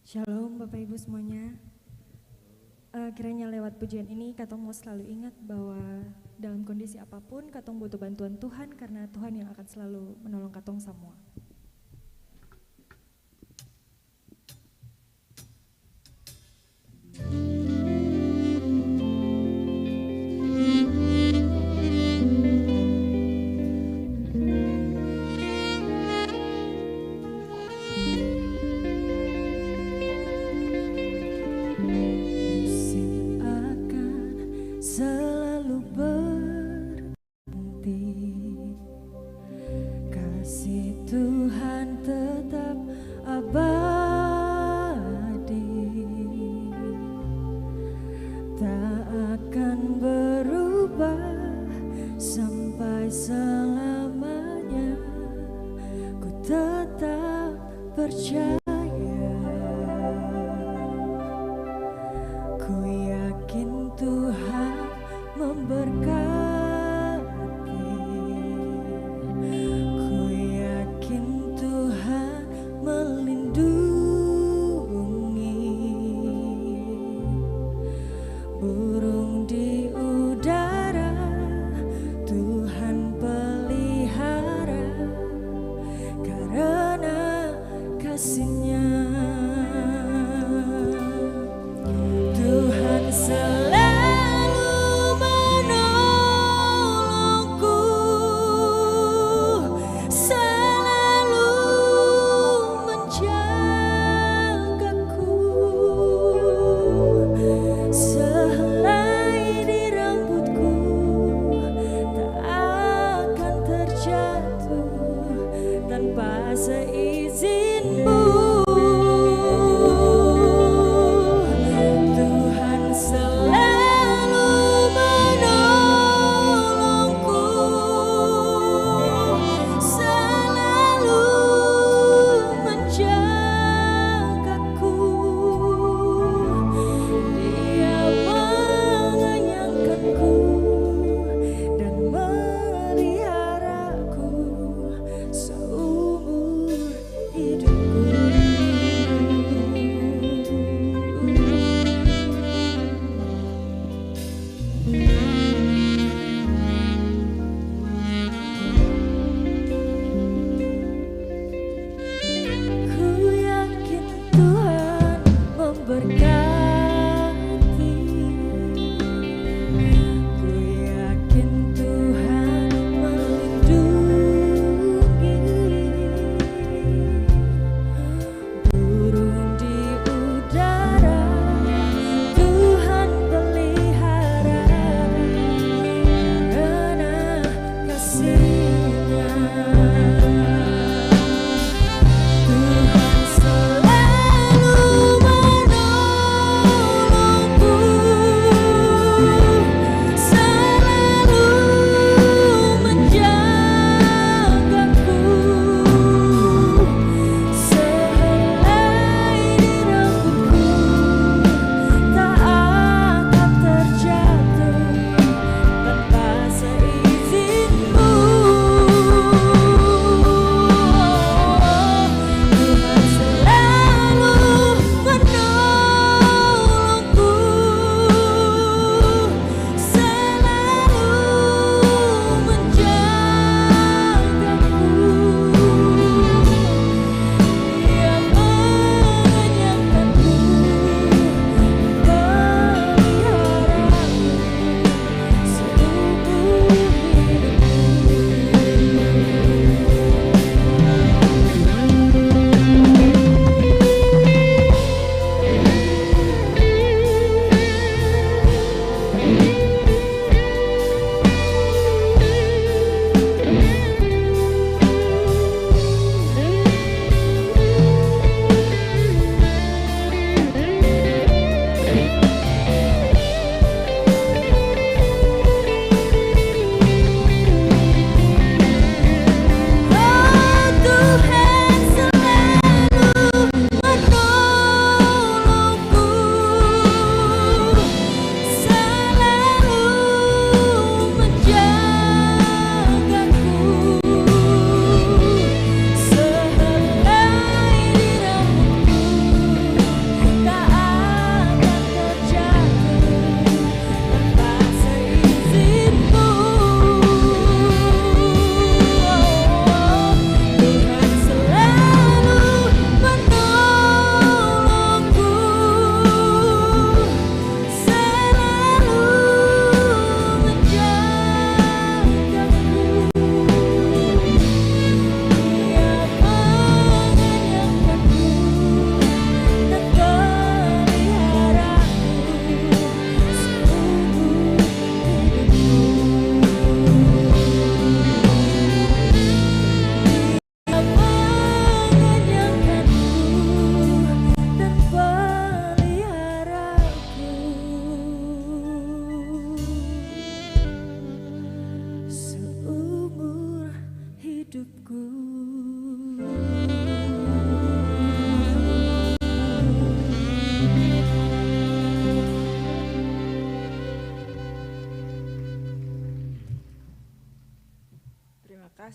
Shalom Bapak Ibu semuanya. Kiranya lewat pujian ini katong mau selalu ingat bahwa dalam kondisi apapun katong butuh bantuan Tuhan, karena Tuhan yang akan selalu menolong katong semua.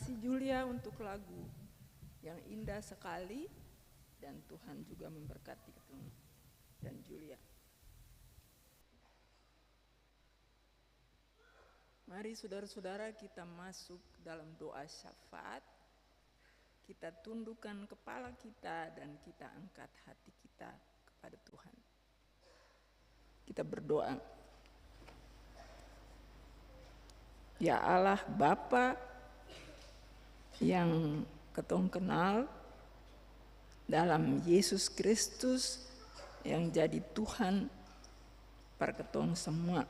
kasih Julia untuk lagu yang indah sekali, dan Tuhan juga memberkati Ketong dan Julia. Mari saudara-saudara kita masuk dalam doa syafaat. Kita tundukkan kepala kita dan kita angkat hati kita kepada Tuhan. Kita berdoa. Ya Allah Bapa yang Ketong kenal dalam Yesus Kristus yang jadi Tuhan para Ketong semua.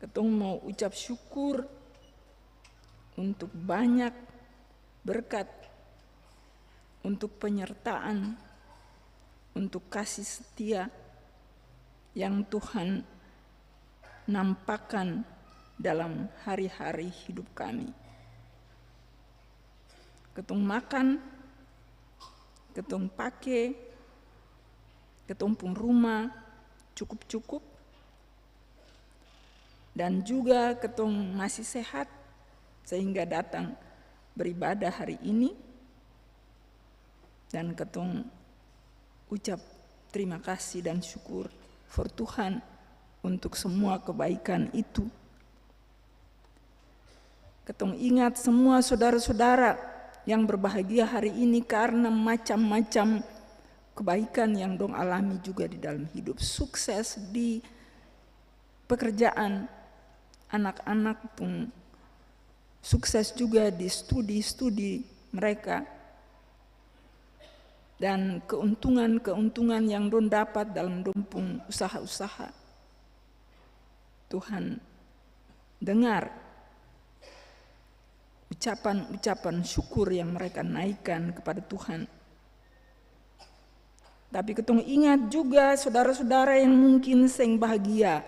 Ketong mau ucap syukur untuk banyak berkat, untuk penyertaan, untuk kasih setia yang Tuhan nampakkan dalam hari-hari hidup kami. Ketong makan, ketong pakai, ketong pun rumah cukup-cukup, dan juga ketong masih sehat sehingga datang beribadah hari ini, dan ketong ucap terima kasih dan syukur for Tuhan untuk semua kebaikan itu. Ketong ingat semua saudara-saudara yang berbahagia hari ini karena macam-macam kebaikan yang dong alami juga di dalam hidup. Sukses di pekerjaan, anak-anak pun sukses juga di studi-studi mereka. Dan keuntungan-keuntungan yang dong dapat dalam dompung usaha-usaha. Tuhan dengar ucapan-ucapan syukur yang mereka naikkan kepada Tuhan. Tapi ketong ingat juga saudara-saudara yang mungkin seng bahagia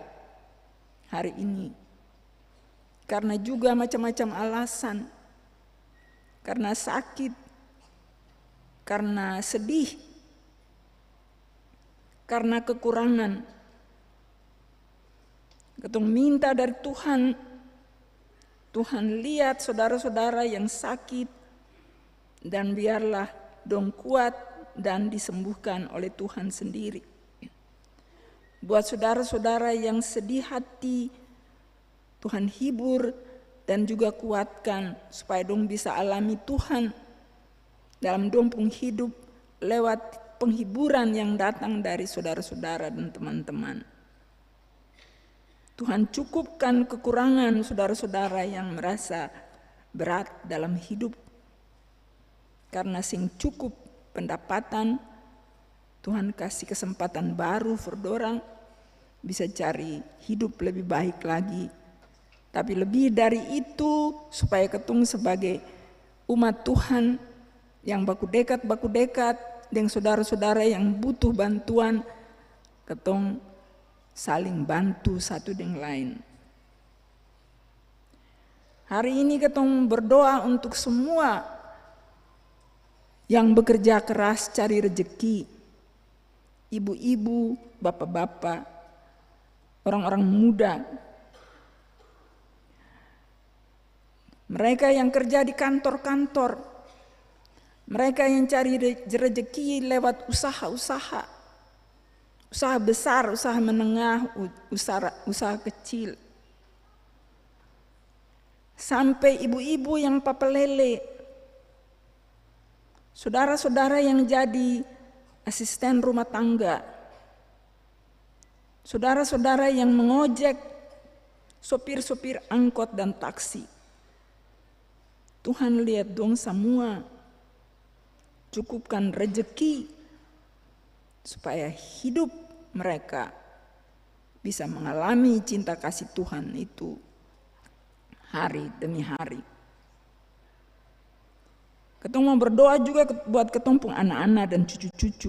hari ini. Karena juga macam-macam alasan. Karena sakit, karena sedih, karena kekurangan. Ketong minta dari Tuhan, Tuhan lihat saudara-saudara yang sakit dan biarlah dong kuat dan disembuhkan oleh Tuhan sendiri. Buat saudara-saudara yang sedih hati, Tuhan hibur dan juga kuatkan supaya dong bisa alami Tuhan dalam dompung hidup lewat penghiburan yang datang dari saudara-saudara dan teman-teman. Tuhan cukupkan kekurangan saudara-saudara yang merasa berat dalam hidup. Karena sing cukup pendapatan, Tuhan kasih kesempatan baru for dorang bisa cari hidup lebih baik lagi. Tapi lebih dari itu, supaya ketong sebagai umat Tuhan yang baku dekat dengan saudara-saudara yang butuh bantuan, ketong saling bantu satu dengan lain. Hari ini ketong berdoa untuk semua yang bekerja keras cari rezeki. Ibu-ibu, bapak-bapak, orang-orang muda. Mereka yang kerja di kantor-kantor. Mereka yang cari rezeki lewat usaha-usaha. Usaha besar, usaha menengah, usaha kecil. Sampai ibu-ibu yang papalele. Saudara-saudara yang jadi asisten rumah tangga. Saudara-saudara yang mengojek, sopir-sopir angkot dan taksi. Tuhan lihat dong semua. Cukupkan rezeki supaya hidup mereka bisa mengalami cinta kasih Tuhan itu hari demi hari. Ketong mau berdoa juga buat ketumpung anak-anak dan cucu-cucu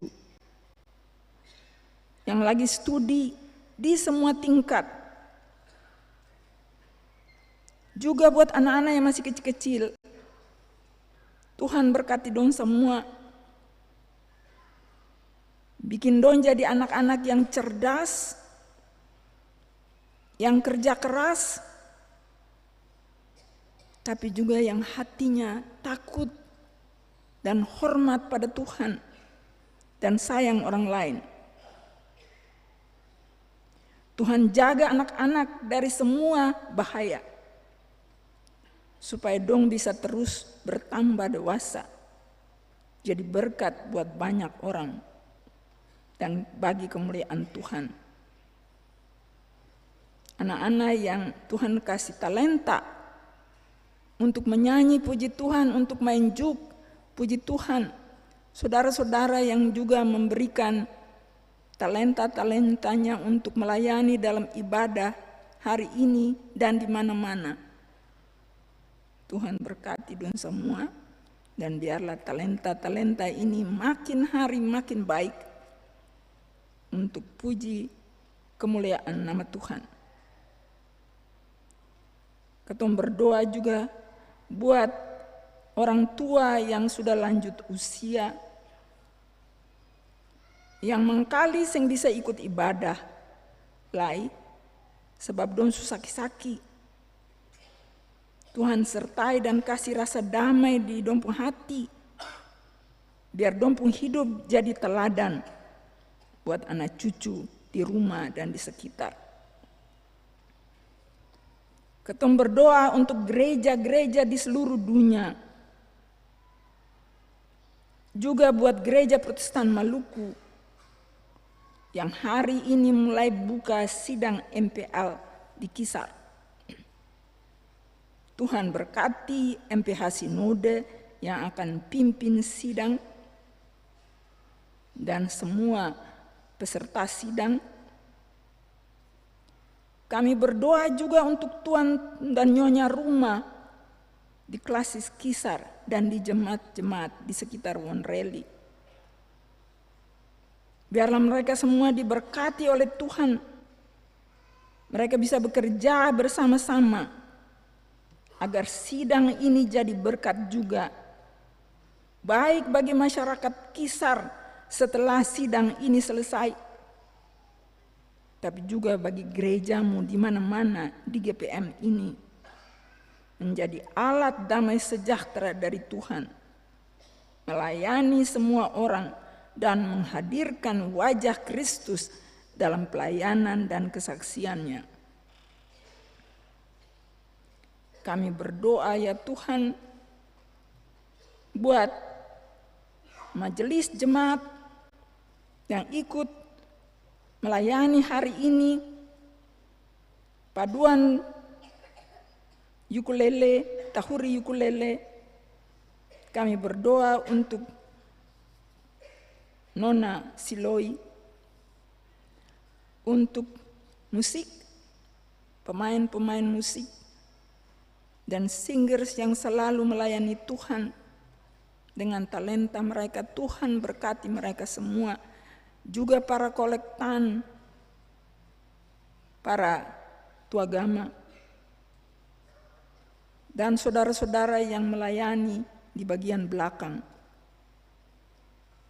yang lagi studi di semua tingkat. Juga buat anak-anak yang masih kecil-kecil. Tuhan berkati dong semua. Bikin dong jadi anak-anak yang cerdas, yang kerja keras, tapi juga yang hatinya takut dan hormat pada Tuhan dan sayang orang lain. Tuhan jaga anak-anak dari semua bahaya, supaya dong bisa terus bertambah dewasa, jadi berkat buat banyak orang dan bagi kemuliaan Tuhan. Anak-anak yang Tuhan kasih talenta untuk menyanyi puji Tuhan, untuk main juk puji Tuhan, saudara-saudara yang juga memberikan talenta-talentanya untuk melayani dalam ibadah hari ini dan di mana-mana. Tuhan berkati dong semua, dan biarlah talenta-talenta ini makin hari makin baik untuk puji kemuliaan nama Tuhan. Ketong berdoa juga buat orang tua yang sudah lanjut usia, yang mengkali sing bisa ikut ibadah lai sebab dong susaki-saki. Tuhan sertai dan kasih rasa damai di dompung hati, biar dompung hidup jadi teladan buat anak cucu di rumah dan di sekitar. Ketong berdoa untuk gereja-gereja di seluruh dunia, juga buat gereja Protestan Maluku yang hari ini mulai buka sidang MPL di Kisar. Tuhan berkati MPH Sinode yang akan pimpin sidang dan semua peserta sidang. Kami berdoa juga untuk tuan dan nyonya rumah di Klasis Kisar dan di jemaat-jemaat di sekitar Wonreli. Biarlah mereka semua diberkati oleh Tuhan. Mereka bisa bekerja bersama-sama agar sidang ini jadi berkat juga, baik bagi masyarakat Kisar setelah sidang ini selesai, tapi juga bagi gerejamu di mana-mana di GPM ini, menjadi alat damai sejahtera dari Tuhan, melayani semua orang dan menghadirkan wajah Kristus dalam pelayanan dan kesaksiannya. Kami berdoa ya Tuhan buat majelis jemaat yang ikut melayani hari ini, paduan ukulele, tahuri ukulele. Kami berdoa untuk Nona Siloi, untuk musik, pemain-pemain musik, dan singers yang selalu melayani Tuhan dengan talenta mereka. Tuhan berkati mereka semua, juga para kolektan, para tuagama, dan saudara-saudara yang melayani di bagian belakang.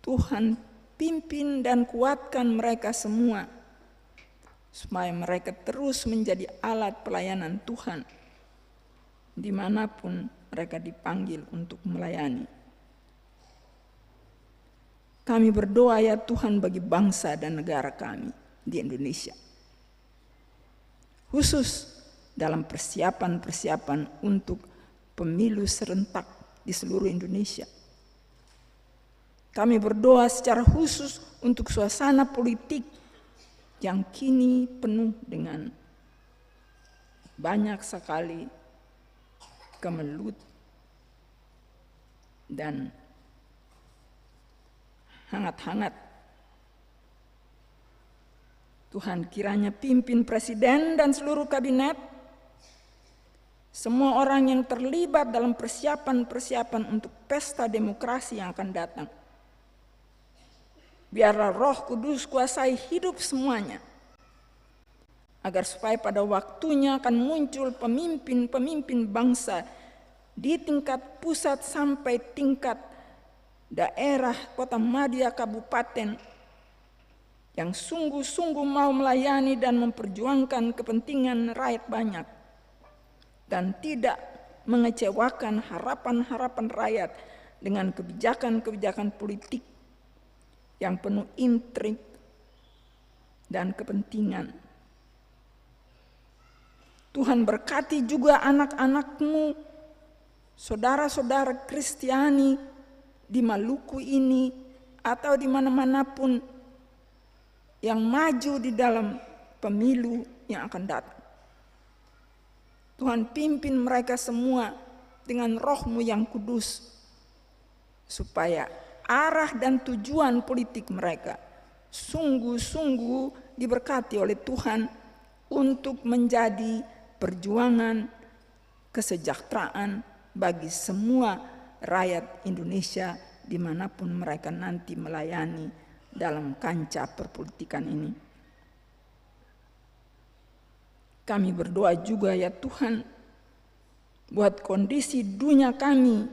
Tuhan pimpin dan kuatkan mereka semua, supaya mereka terus menjadi alat pelayanan Tuhan dimanapun mereka dipanggil untuk melayani. Kami berdoa ya Tuhan bagi bangsa dan negara kami di Indonesia, khusus dalam persiapan-persiapan untuk pemilu serentak di seluruh Indonesia. Kami berdoa secara khusus untuk suasana politik yang kini penuh dengan banyak sekali kemelut dan hangat-hangat. Tuhan kiranya pimpin presiden dan seluruh kabinet, semua orang yang terlibat dalam persiapan-persiapan untuk pesta demokrasi yang akan datang. Biarlah Roh Kudus kuasai hidup semuanya, agar supaya pada waktunya akan muncul pemimpin-pemimpin bangsa di tingkat pusat sampai tingkat daerah, kota madya, kabupaten, yang sungguh-sungguh mau melayani dan memperjuangkan kepentingan rakyat banyak, dan tidak mengecewakan harapan-harapan rakyat dengan kebijakan-kebijakan politik yang penuh intrik dan kepentingan. Tuhan berkati juga anak-anakmu, saudara-saudara Kristiani di Maluku ini atau di mana-manapun yang maju di dalam pemilu yang akan datang. Tuhan pimpin mereka semua dengan Roh-Mu yang kudus, supaya arah dan tujuan politik mereka sungguh-sungguh diberkati oleh Tuhan untuk menjadi perjuangan kesejahteraan bagi semua rakyat Indonesia dimanapun mereka nanti melayani dalam kancah perpolitikan ini. Kami berdoa juga ya Tuhan, buat kondisi dunia kami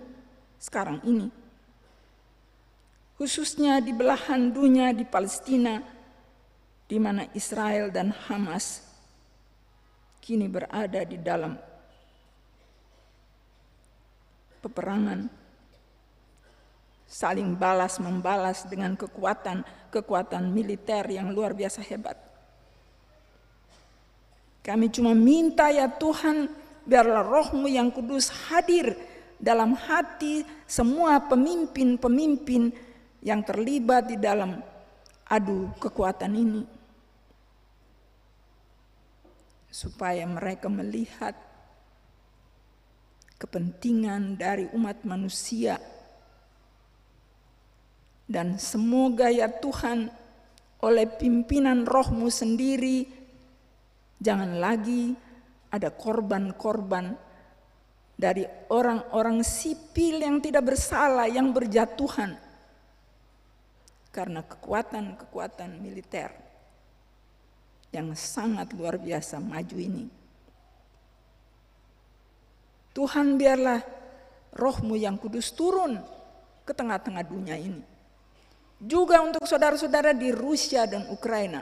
sekarang ini, khususnya di belahan dunia di Palestina, di mana Israel dan Hamas kini berada di dalam peperangan, saling balas-membalas dengan kekuatan militer yang luar biasa hebat. Kami cuma minta ya Tuhan, biarlah Roh-Mu yang kudus hadir dalam hati semua pemimpin-pemimpin yang terlibat di dalam adu kekuatan ini, supaya mereka melihat kepentingan dari umat manusia. Dan semoga ya Tuhan, oleh pimpinan Roh-Mu sendiri, jangan lagi ada korban-korban dari orang-orang sipil yang tidak bersalah yang berjatuhan karena kekuatan-kekuatan militer yang sangat luar biasa maju ini. Tuhan, biarlah Roh-Mu yang kudus turun ke tengah-tengah dunia ini. Juga untuk saudara-saudara di Rusia dan Ukraina.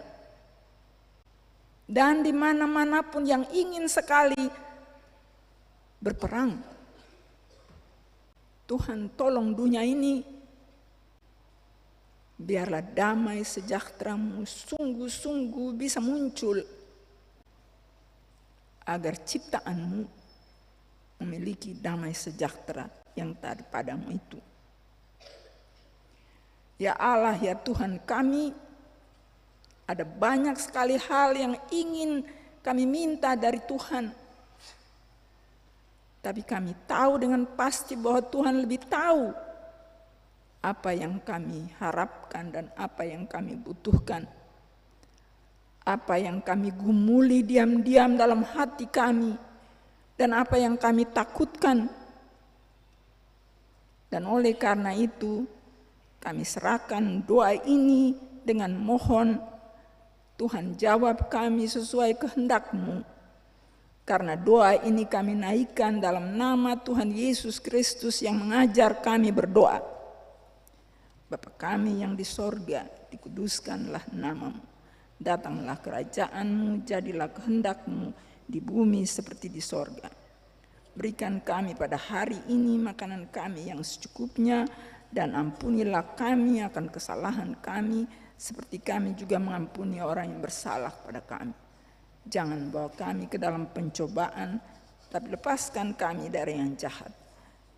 Dan di mana-manapun yang ingin sekali berperang. Tuhan, tolong dunia ini, biarlah damai sejahtera-Mu sungguh-sungguh bisa muncul, agar ciptaan-Mu memiliki damai sejahtera yang daripadamu itu. Ya Allah, ya Tuhan kami, ada banyak sekali hal yang ingin kami minta dari Tuhan. Tapi kami tahu dengan pasti bahwa Tuhan lebih tahu apa yang kami harapkan dan apa yang kami butuhkan. Apa yang kami gumuli diam-diam dalam hati kami. Dan apa yang kami takutkan. Dan oleh karena itu, kami serahkan doa ini dengan mohon Tuhan jawab kami sesuai kehendak-Mu. Karena doa ini kami naikkan dalam nama Tuhan Yesus Kristus yang mengajar kami berdoa. Bapa kami yang di sorga, dikuduskanlah nama-Mu. Datanglah kerajaan-Mu, jadilah kehendak-Mu di bumi seperti di sorga. Berikan kami pada hari ini makanan kami yang secukupnya, dan ampunilah kami akan kesalahan kami, seperti kami juga mengampuni orang yang bersalah pada kami. Jangan bawa kami ke dalam pencobaan, tapi lepaskan kami dari yang jahat.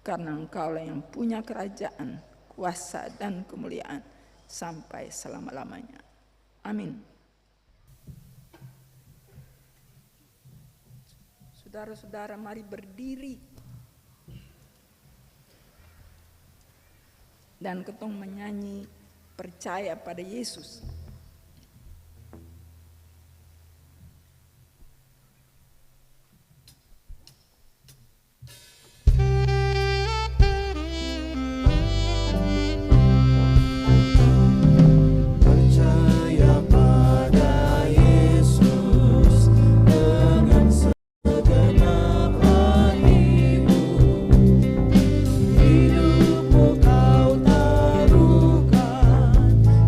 Karena Engkaulah yang punya kerajaan, kuasa dan kemuliaan sampai selama-lamanya. Amin. Saudara-saudara, mari berdiri dan ketong menyanyi percaya pada Yesus. Percaya pada Yesus dengan segenap hatimu, hidupmu kau taruhkan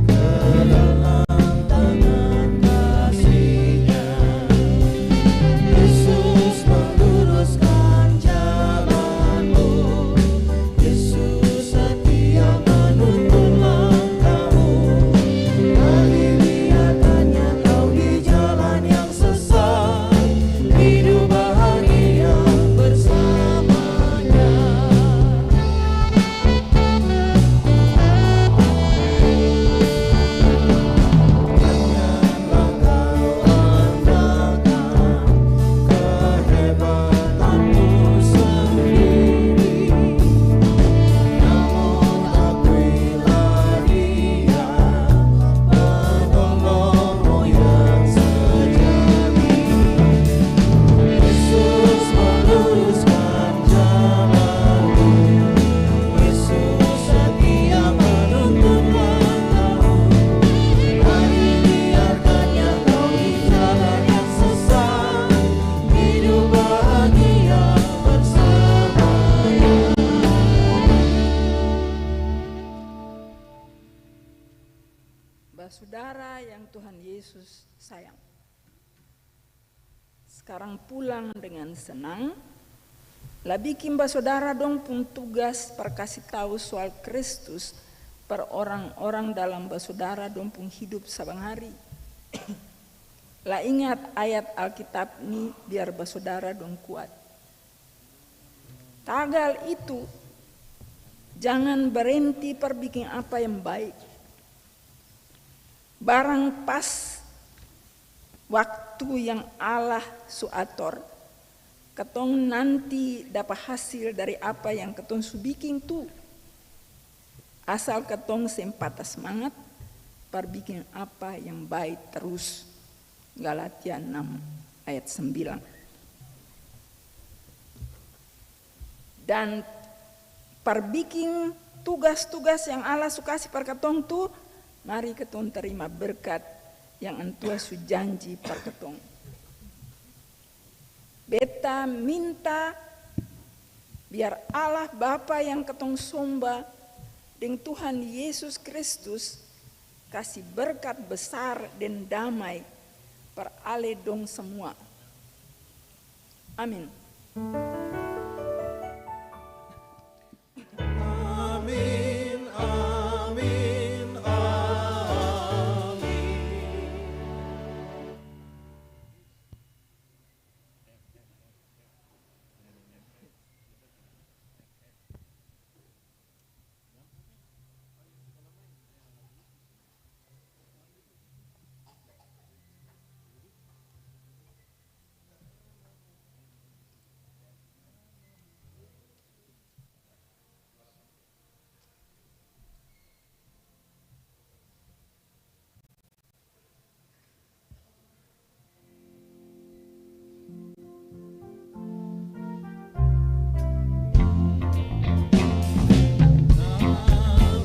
ke dalam Saudara-saudara yang Tuhan Yesus sayang, sekarang pulang dengan senang, lah bikin saudara dong pun tugas perkasih tahu soal Kristus per orang-orang dalam saudara dong pun hidup sabang hari. Lah ingat ayat Alkitab ini biar saudara dong kuat. Tagal itu jangan berhenti perbikin apa yang baik. Barang pas waktu yang Allah suator, ketong nanti dapat hasil dari apa yang ketong su bikin tuh. Asal ketong sempat semangat, perbikin apa yang baik terus. Galatia 6 ayat 9. Dan perbikin tugas-tugas yang Allah su kasih per ketong tuh, mari ketong terima berkat yang Antua su janji per ketong. Beta minta biar Allah Bapa yang ketong somba dengan Tuhan Yesus Kristus kasih berkat besar dan damai per ale dong semua. Amin. Amin, amin, amin.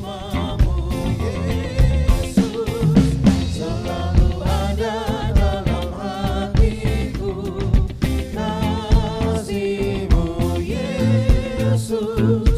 Namamu Yesus selalu ada dalam hatiku. Kasih-Mu Yesus